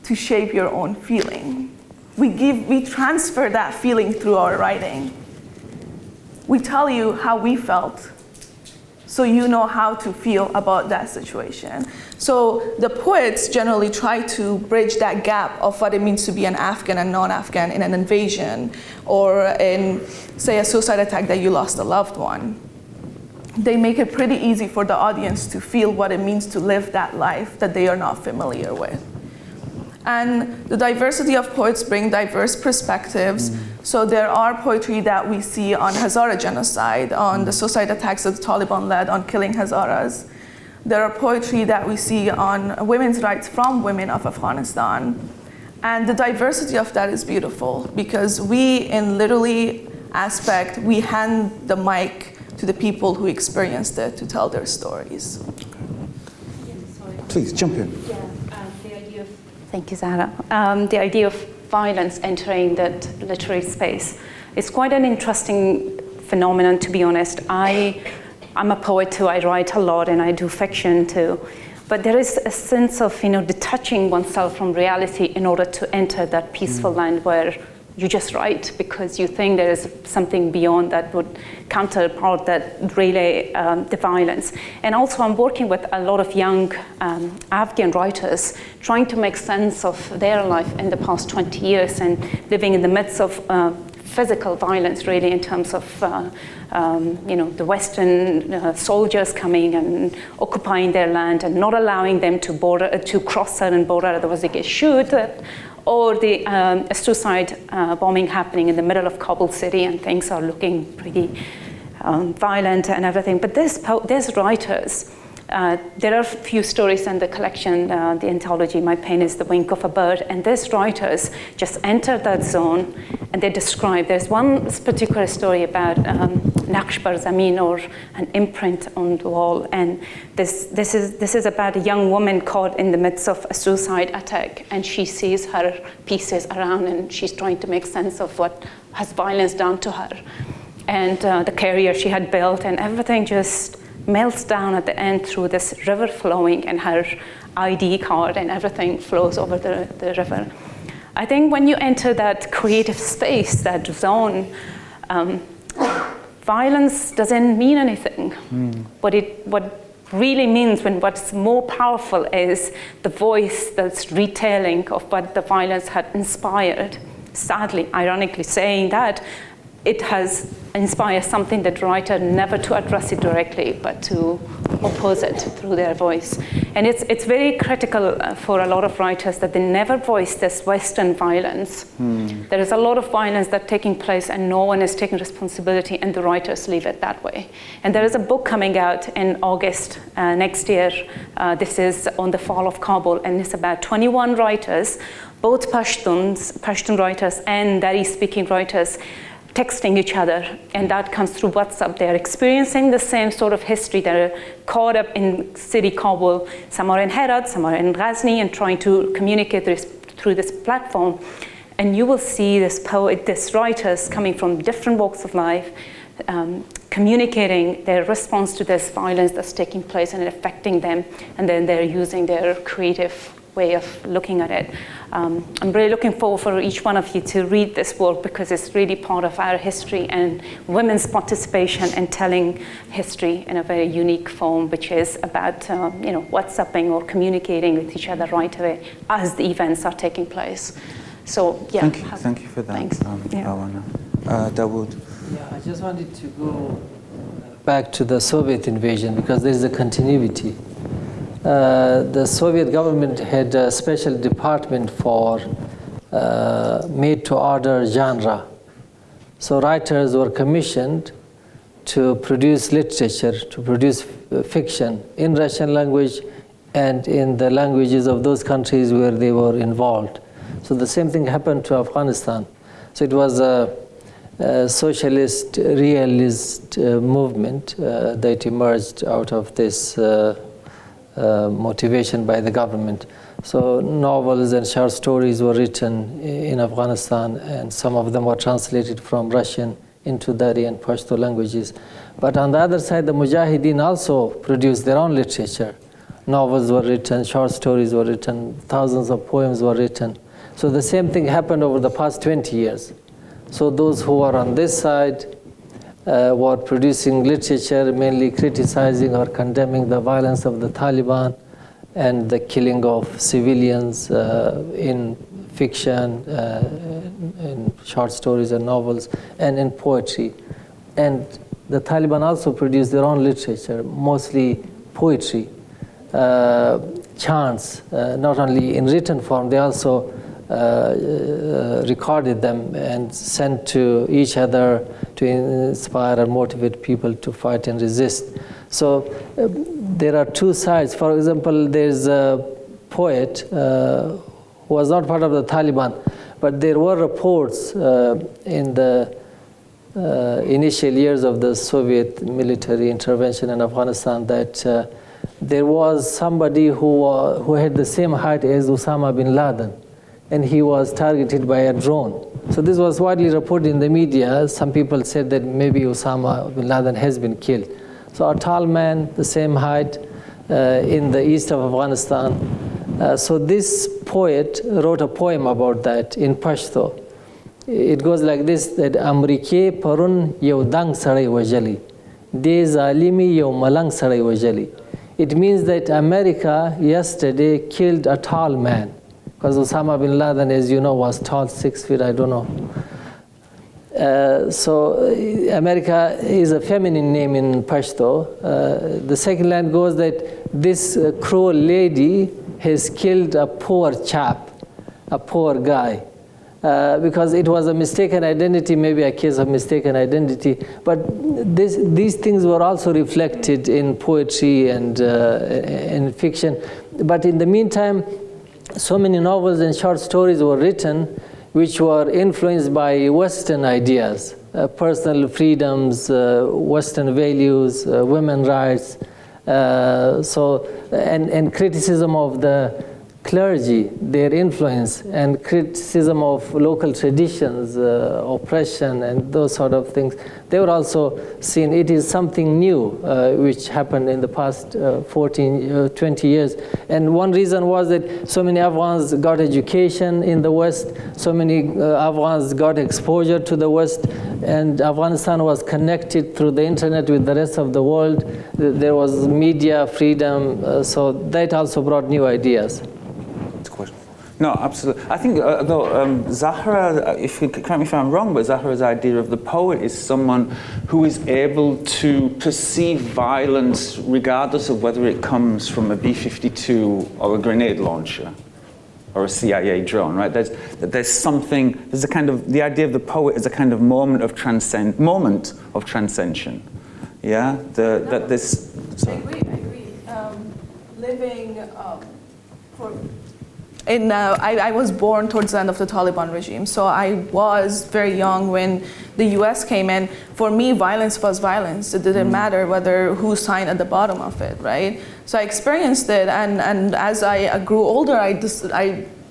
to shape your own feeling. We transfer that feeling through our writing. We tell you how we felt, so you know how to feel about that situation. So the poets generally try to bridge that gap of what it means to be an Afghan and non-Afghan in an invasion, or in, say, a suicide attack that you lost a loved one. They make it pretty easy for the audience to feel what it means to live that life that they are not familiar with. And the diversity of poets bring diverse perspectives. So there are poetry that we see on Hazara genocide, on the suicide attacks that the Taliban led on killing Hazaras. There are poetry that we see on women's rights from women of Afghanistan. And the diversity of that is beautiful, because we, in literally aspect, we hand the mic to the people who experienced it to tell their stories. Please, jump in. Thank you, Zahra. The idea of violence entering that literary space is quite an interesting phenomenon, to be honest. I'm a poet too, I write a lot and I do fiction too. But there is a sense of, detaching oneself from reality in order to enter that peaceful land where you just write because you think there is something beyond that would counterpart that really the violence. And also I'm working with a lot of young Afghan writers trying to make sense of their life in the past 20 years and living in the midst of physical violence, really, in terms of the Western soldiers coming and occupying their land and not allowing them to cross certain border, otherwise they get shot. Or the suicide bombing happening in the middle of Kabul city, and things are looking pretty violent and everything. But there's writers. There are a few stories in the collection, the anthology, My Pain is the Wing of a Bird, and these writers just enter that zone and they describe. There's one particular story about Naqsh bar Zameen, or an imprint on the wall, and this is about a young woman caught in the midst of a suicide attack, and she sees her pieces around and she's trying to make sense of what has violence done to her. And the career she had built and everything just melts down at the end through this river flowing, and her ID card and everything flows over the river. I think when you enter that creative space, that zone, violence doesn't mean anything. What really means, what's more powerful, is the voice that's retelling of what the violence had inspired. Sadly, ironically saying that, it has inspired something that the writer never to address it directly, but to oppose it through their voice. And it's very critical for a lot of writers that they never voice this Western violence. There is a lot of violence that's taking place and no one is taking responsibility, and the writers leave it that way. And there is a book coming out in August next year. This is on the fall of Kabul, and it's about 21 writers, both Pashtun writers and Dari-speaking writers, texting each other, and that comes through WhatsApp. They're experiencing the same sort of history. They're caught up in city Kabul. Some are in Herat, some are in Ghazni, and trying to communicate through this platform. And you will see these writers coming from different walks of life, communicating their response to this violence that's taking place and affecting them, and then they're using their creative way of looking at it. I'm really looking forward for each one of you to read this work, because it's really part of our history and women's participation and telling history in a very unique form, which is about WhatsApping or communicating with each other right away as the events are taking place. So yeah. Thank you for that. Thanks. Parwana. Dawood. Yeah, I just wanted to go back to the Soviet invasion because there is a continuity. The Soviet government had a special department for made-to-order genre. So writers were commissioned to produce literature, to produce fiction in Russian language and in the languages of those countries where they were involved. So the same thing happened to Afghanistan. So it was a socialist, realist movement that emerged out of this motivation by the government. So novels and short stories were written in Afghanistan, and some of them were translated from Russian into Dari and Pashto languages. But on the other side, the Mujahideen also produced their own literature. Novels were written, short stories were written, thousands of poems were written. So the same thing happened over the past 20 years. So those who are on this side were producing literature, mainly criticizing or condemning the violence of the Taliban and the killing of civilians in fiction, in short stories and novels, and in poetry. And the Taliban also produced their own literature, mostly poetry, chants, not only in written form, they also recorded them and sent to each other to inspire and motivate people to fight and resist. So there are two sides. For example, there's a poet who was not part of the Taliban, but there were reports in the initial years of the Soviet military intervention in Afghanistan that there was somebody who had the same height as Osama bin Laden, and he was targeted by a drone. So this was widely reported in the media. Some people said that maybe Osama bin Laden has been killed. So a tall man, the same height, in the east of Afghanistan. So this poet wrote a poem about that in Pashto. It goes like this, that Amrike Parun yau dang sarai wajali, de zalimi yau malang sarai wajali. It means that America yesterday killed a tall man. Because Osama bin Laden, as you know, was tall, 6 feet, I don't know. So America is a feminine name in Pashto. The second line goes that this cruel lady has killed a poor chap, a poor guy. Because it was a mistaken identity, maybe a case of mistaken identity. But these things were also reflected in poetry and in fiction. But in the meantime, so many novels and short stories were written which were influenced by Western ideas, personal freedoms, Western values, women's rights, and criticism of the clergy, their influence, and criticism of local traditions, oppression, and those sort of things. They were also seen. It is something new which happened in the past 20 years. And one reason was that so many Afghans got education in the West, so many Afghans got exposure to the West, and Afghanistan was connected through the internet with the rest of the world. There was media freedom, so that also brought new ideas. No, absolutely. I think, Zahra, correct me if I'm wrong, but Zahra's idea of the poet is someone who is able to perceive violence regardless of whether it comes from a B-52 or a grenade launcher or a CIA drone, right? There's something, there's a kind of, the idea of the poet is a kind of moment of transcension. Yeah? That this... I agree. Living I was born towards the end of the Taliban regime, so I was very young when the US came in. For me, violence was violence. It didn't matter whether who signed at the bottom of it, right? So I experienced it, and as I grew older, I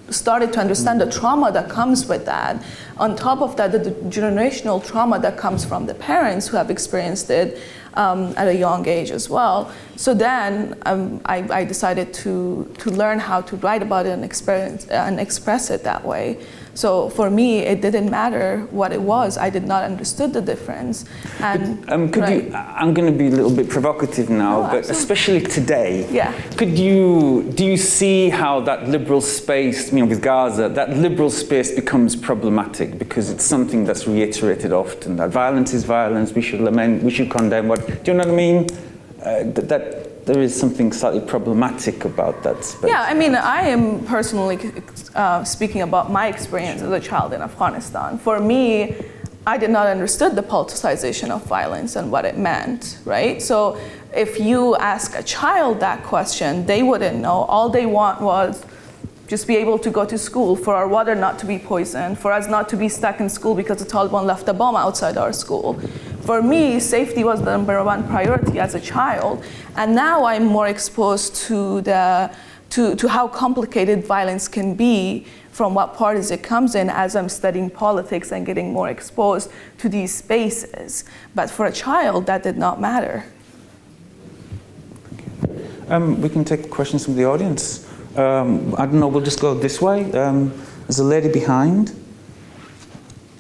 started to understand the trauma that comes with that. On top of that, the generational trauma that comes from the parents who have experienced it. at a young age as well. So then I decided to learn how to write about it and express it that way. So for me, it didn't matter what it was. I did not understood the difference. And I'm going to be a little bit provocative now, but absolutely. especially today. Yeah. Do you see how that liberal space, with Gaza, that liberal space becomes problematic because it's something that's reiterated often, that violence is violence, we should lament, we should condemn. Do you know what I mean? That there is something slightly problematic about that space. Yeah, I mean, I am personally speaking about my experience as a child in Afghanistan. For me, I did not understand the politicization of violence and what it meant, right? So if you ask a child that question, they wouldn't know. All they want was just be able to go to school, for our water not to be poisoned, for us not to be stuck in school because the Taliban left a bomb outside our school. For me, safety was the #1 priority as a child, and now I'm more exposed to how complicated violence can be, from what parties it comes in, as I'm studying politics and getting more exposed to these spaces. But for a child, that did not matter. We can take questions from the audience. I don't know, we'll just go this way. There's a lady behind.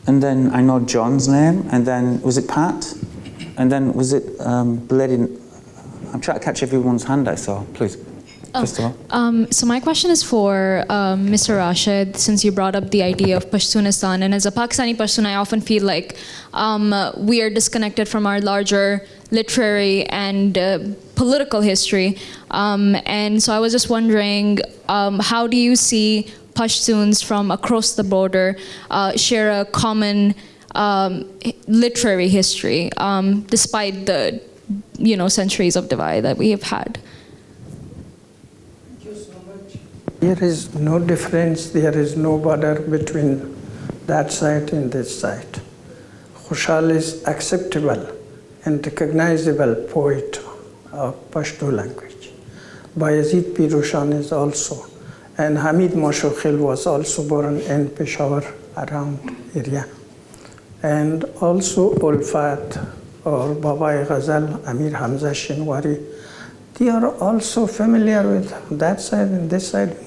And then I know John's name. And then, was it Pat? And then was it the lady? I'm trying to catch everyone's hand I saw. Please, first of all. So my question is for Mr. Rashid, since you brought up the idea of Pashtunistan. And as a Pakistani Pashtun, I often feel like we are disconnected from our larger literary and political history. And so I was just wondering, how do you see Pashtuns from across the border share a common literary history, despite the centuries of divide that we have had? Thank you so much. There is no difference, there is no border between that side and this side. Khushal is acceptable and recognizable poet of Pashto language. Bayezid Piroshan is also, and Hamid Moshokhil was also born in Peshawar around area. And also Ulfat or Baba Ghazal, Amir Hamza Shinwari, they are also familiar with that side and this side.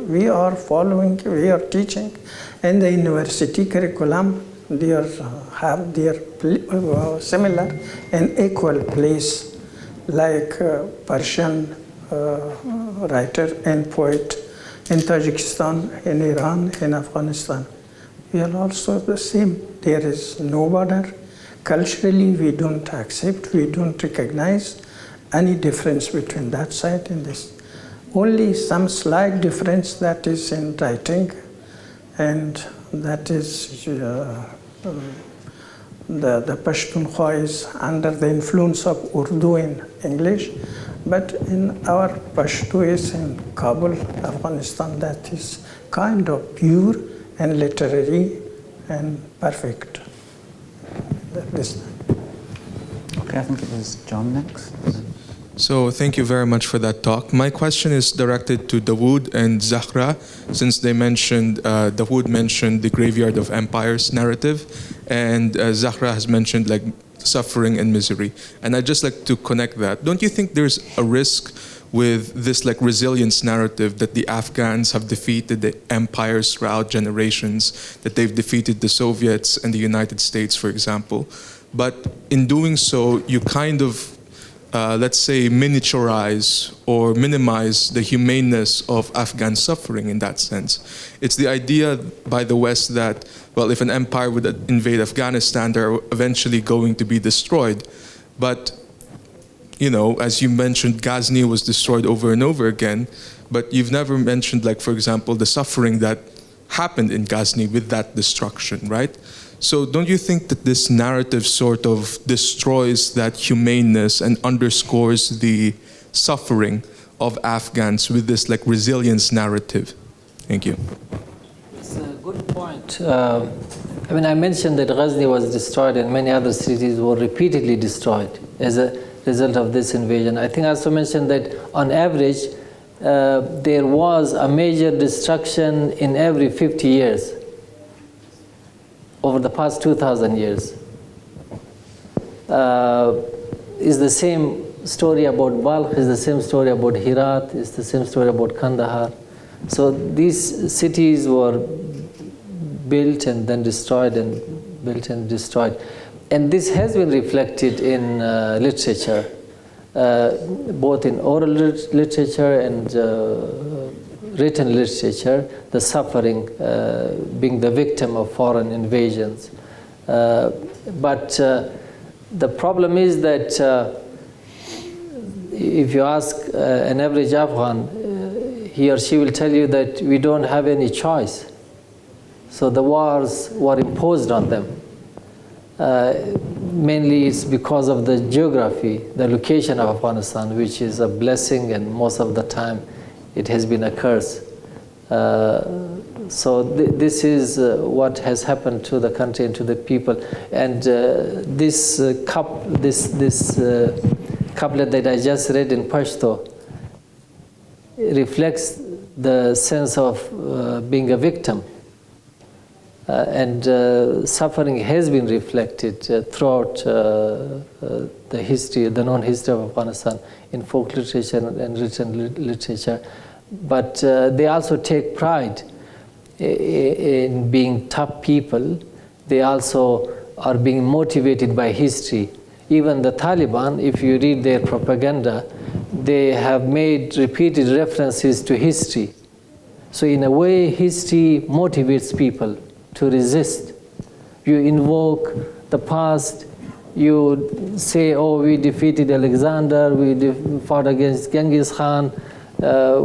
We are following, we are teaching in the university curriculum. They have their similar and equal place, like Persian writer and poet in Tajikistan, in Iran, in Afghanistan. We are also the same. There is no border. Culturally, we don't accept, we don't recognize any difference between that side and this. Only some slight difference that is in writing, and that is the Pashtunkhwa is under the influence of Urdu in English, but in our Pashto is in Kabul, Afghanistan, that is kind of pure and literary and perfect. Okay, I think it was John next. So thank you very much for that talk. My question is directed to Dawood and Zahra, since they mentioned, Dawood mentioned the graveyard of empires narrative, and Zahra has mentioned like suffering and misery. And I'd just like to connect that. Don't you think there's a risk with this like resilience narrative that the Afghans have defeated the empires throughout generations, that they've defeated the Soviets and the United States, for example? But in doing so, you kind of let's say, miniaturize or minimize the humaneness of Afghan suffering in that sense. It's the idea by the West that, well, if an empire would invade Afghanistan, they're eventually going to be destroyed. But, you know, as you mentioned, Ghazni was destroyed over and over again, but you've never mentioned, like, for example, the suffering that happened in Ghazni with that destruction, right? So don't you think that this narrative sort of destroys that humaneness and underscores the suffering of Afghans with this like resilience narrative? Thank you. It's a good point. I mean, I mentioned that Ghazni was destroyed and many other cities were repeatedly destroyed as a result of this invasion. I think I also mentioned that on average, there was a major destruction in every 50 years. Over the past 2,000 years. is the same story about Balkh, is the same story about Herat, is the same story about Kandahar. So these cities were built and then destroyed and built and destroyed. And this has been reflected in literature, both in oral literature and written literature, the suffering, being the victim of foreign invasions. But the problem is that if you ask an average Afghan, he or she will tell you that we don't have any choice. So the wars were imposed on them. Mainly it's because of the geography, the location of Afghanistan, which is a blessing, and most of the time it has been a curse. So this is what has happened to the country and to the people. And this couplet that I just read in Pashto reflects the sense of being a victim. And suffering has been reflected throughout the history, the known history of Afghanistan, in folk literature and written literature. But they also take pride in being tough people. They also are being motivated by history. Even the Taliban, if you read their propaganda, they have made repeated references to history. So in a way, history motivates people to resist. You invoke the past, you say, oh, we defeated Alexander, we fought against Genghis Khan,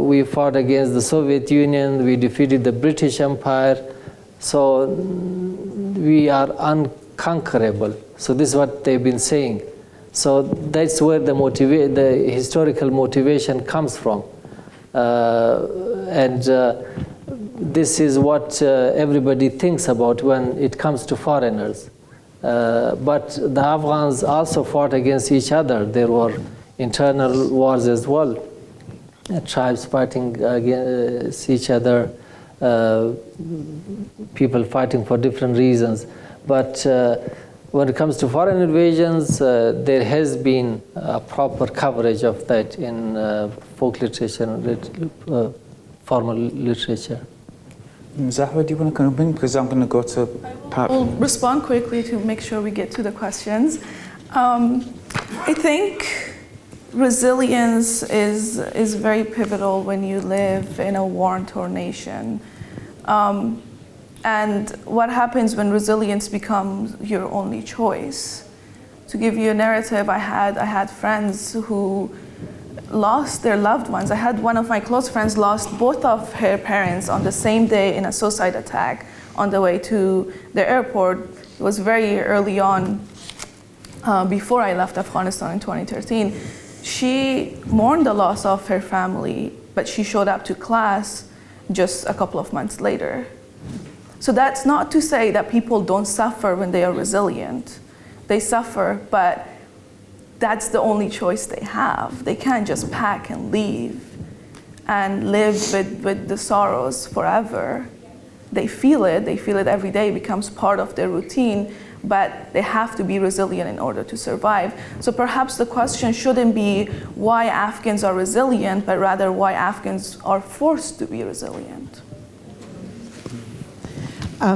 we fought against the Soviet Union, we defeated the British Empire, so we are unconquerable. So this is what they've been saying. So that's where the historical motivation comes from. This is what everybody thinks about when it comes to foreigners. But the Afghans also fought against each other. There were internal wars as well. Tribes fighting against each other, people fighting for different reasons. But when it comes to foreign invasions, there has been a proper coverage of that in folk literature and formal literature. Zahra, do you want to come in? Because I'm going to go to Pat. I'll respond quickly to make sure we get to the questions. I think resilience is very pivotal when you live in a war-torn nation. And what happens when resilience becomes your only choice? To give you a narrative, I had friends who lost their loved ones. I had one of my close friends lost both of her parents on the same day in a suicide attack on the way to the airport. It was very early on, before I left Afghanistan in 2013. She mourned the loss of her family, but she showed up to class just a couple of months later. So that's not to say that people don't suffer when they are resilient. They suffer, but that's the only choice they have. They can't just pack and leave and live with the sorrows forever. They feel it every day, it becomes part of their routine, but they have to be resilient in order to survive. So perhaps the question shouldn't be why Afghans are resilient, but rather why Afghans are forced to be resilient.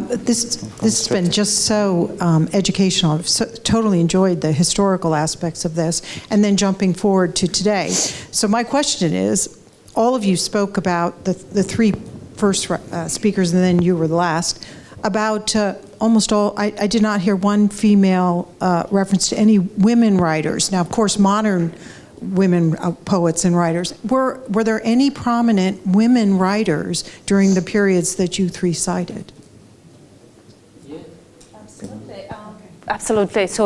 This has been just so educational. I've totally enjoyed the historical aspects of this, and then jumping forward to today. So my question is, all of you spoke about the three first speakers, and then you were the last, about almost all, I did not hear one female reference to any women writers. Now, of course, modern women poets and writers. Were there any prominent women writers during the periods that you three cited? Absolutely. So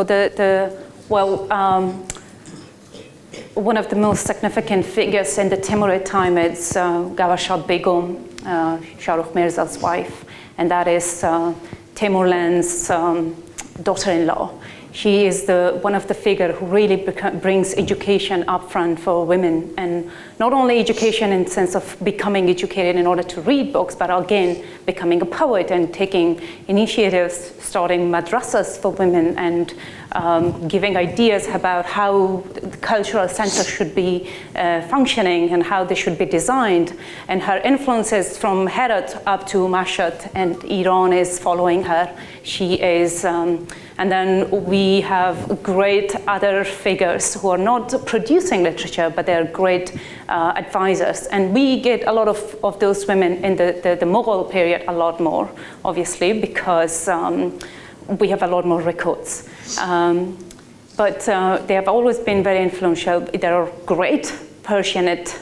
one of the most significant figures in the Timurid time is Gawashat Begum, Shahrukh Mirza's wife, and that is Timurlen's daughter-in-law. She is one of the figures who really brings education up front for women, and not only education in the sense of becoming educated in order to read books, but again, becoming a poet and taking initiatives, starting madrasas for women, and giving ideas about how the cultural centers should be functioning and how they should be designed. And her influences from Herat up to Mashhad, and Iran is following her. She is, and then we have great other figures who are not producing literature, but they're great advisors. And we get a lot of those women in the Mughal period a lot more, obviously, because we have a lot more records. But they have always been very influential. There are great Persianate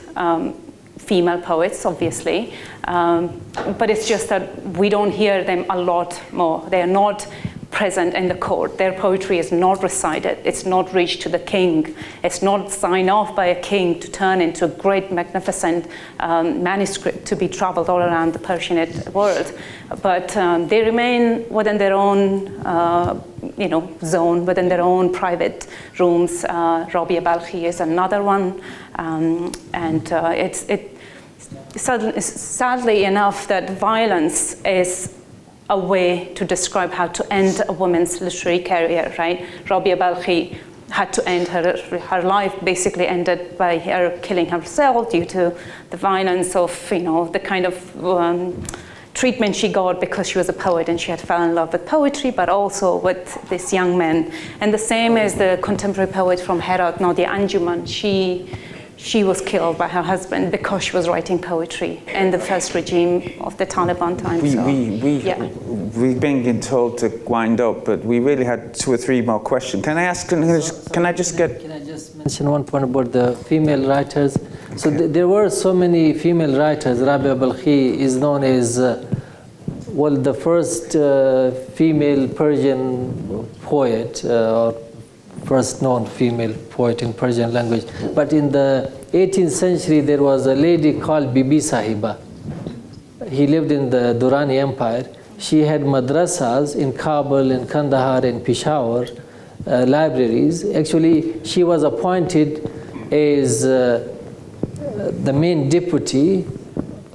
female poets, obviously, but it's just that we don't hear them a lot more. They are not present in the court. Their poetry is not recited. It's not reached to the king. It's not signed off by a king to turn into a great, magnificent manuscript to be traveled all around the Persianate world. But they remain within their own, zone, within their own private rooms. Rabia Balkhi is another one, sadly enough that violence is a way to describe how to end a woman's literary career, right? Rabia Balkhi had to end her life, basically ended by her killing herself due to the violence of, the kind of treatment she got because she was a poet and she had fallen in love with poetry, but also with this young man. And the same is the contemporary poet from Herat, Nadia Anjuman. She was killed by her husband because she was writing poetry in the first regime of the Taliban time. We've been told to wind up, but we really had 2 or 3 more questions. Can I just mention one point about the female writers? So there were so many female writers. Rabia Balkhi is known as, the first female Persian poet, or first known female poet in Persian language. But in the 18th century, there was a lady called Bibi Sahiba. He lived in the Durrani Empire. She had madrasas in Kabul, in Kandahar, in Peshawar, libraries. Actually, she was appointed as the main deputy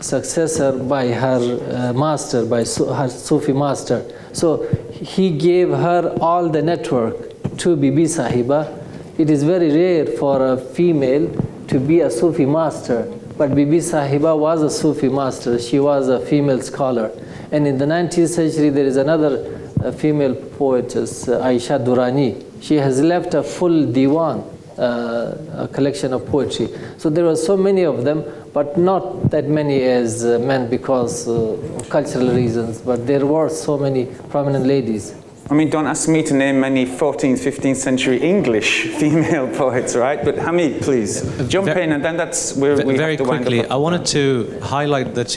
successor by her master, by her Sufi master. So he gave her all the network to Bibi Sahiba. It is very rare for a female to be a Sufi master, but Bibi Sahiba was a Sufi master. She was a female scholar. And in the 19th century, there is another female poetess, Aisha Durrani. She has left a full diwan, a collection of poetry. So there were so many of them, but not that many as men because of cultural reasons. But there were so many prominent ladies. I mean, don't ask me to name any 14th, 15th century English female poets, right? But Hamid, please, jump in, and then that's where we very have to wind quickly, up. I wanted to highlight that,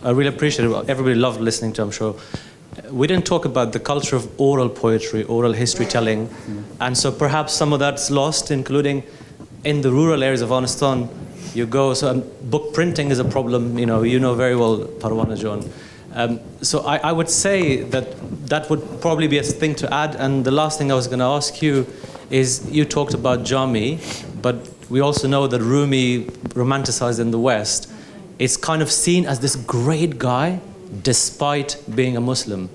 I really appreciate it. Everybody loved listening to, I'm sure. We didn't talk about the culture of oral poetry, oral history telling, and so perhaps some of that's lost, including in the rural areas of Afghanistan. You go, so book printing is a problem, you know very well, Parwana John. So I would say that would probably be a thing to add. And the last thing I was going to ask you is, you talked about Jami, but we also know that Rumi, romanticized in the West, is kind of seen as this great guy despite being a Muslim.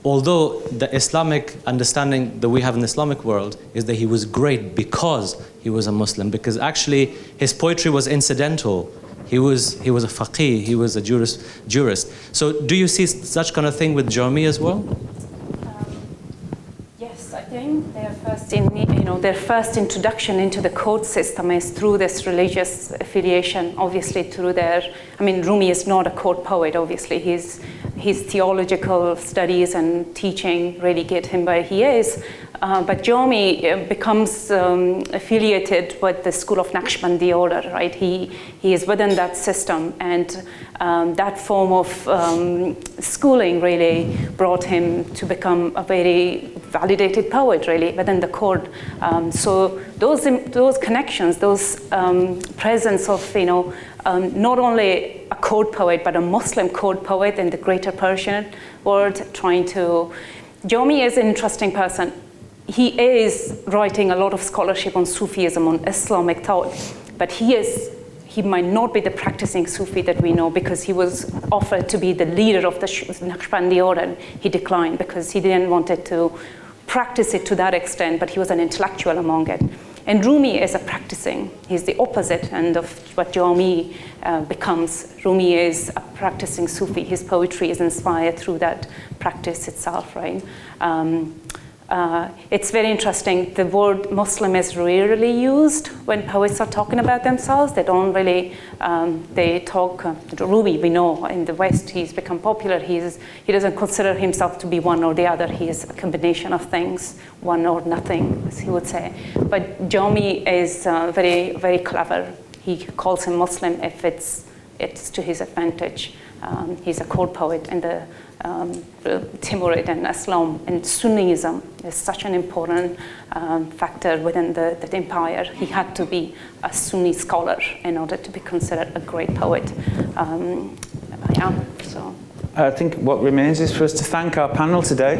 Although the Islamic understanding that we have in the Islamic world is that he was great because he was a Muslim, because actually his poetry was incidental. He was a faqih, he was a jurist. So do you see such kind of thing with Jami as well? Yes, I think their first introduction into the court system is through this religious affiliation, obviously through Rumi is not a court poet, obviously. His theological studies and teaching really get him where he is. But Jami becomes affiliated with the school of Naqshbandi order, right? He is within that system, and that form of schooling really brought him to become a very validated poet, really, within the court. So those connections, those presence of, not only a court poet, but a Muslim court poet in the greater Persian world, Jami is an interesting person. he is writing a lot of scholarship on Sufism, on Islamic thought, but he might not be the practicing Sufi that we know, because he was offered to be the leader of the Naqshbandi order, and he declined because he didn't want to practice it to that extent, but he was an intellectual among it. And Rumi is a practicing. He's the opposite end of what Jami becomes. Rumi is a practicing Sufi. His poetry is inspired through that practice itself, right? It's very interesting. The word Muslim is rarely used when poets are talking about themselves. They don't really, they talk, Rumi, we know in the West, he's become popular. He doesn't consider himself to be one or the other. He is a combination of things, one or nothing, as he would say. But Jami is very, very clever. He calls him Muslim if it's to his advantage. He's a court poet, and the Timurid and Islam and Sunnism is such an important factor within the empire. He had to be a Sunni scholar in order to be considered a great poet. So. I think what remains is for us to thank our panel today.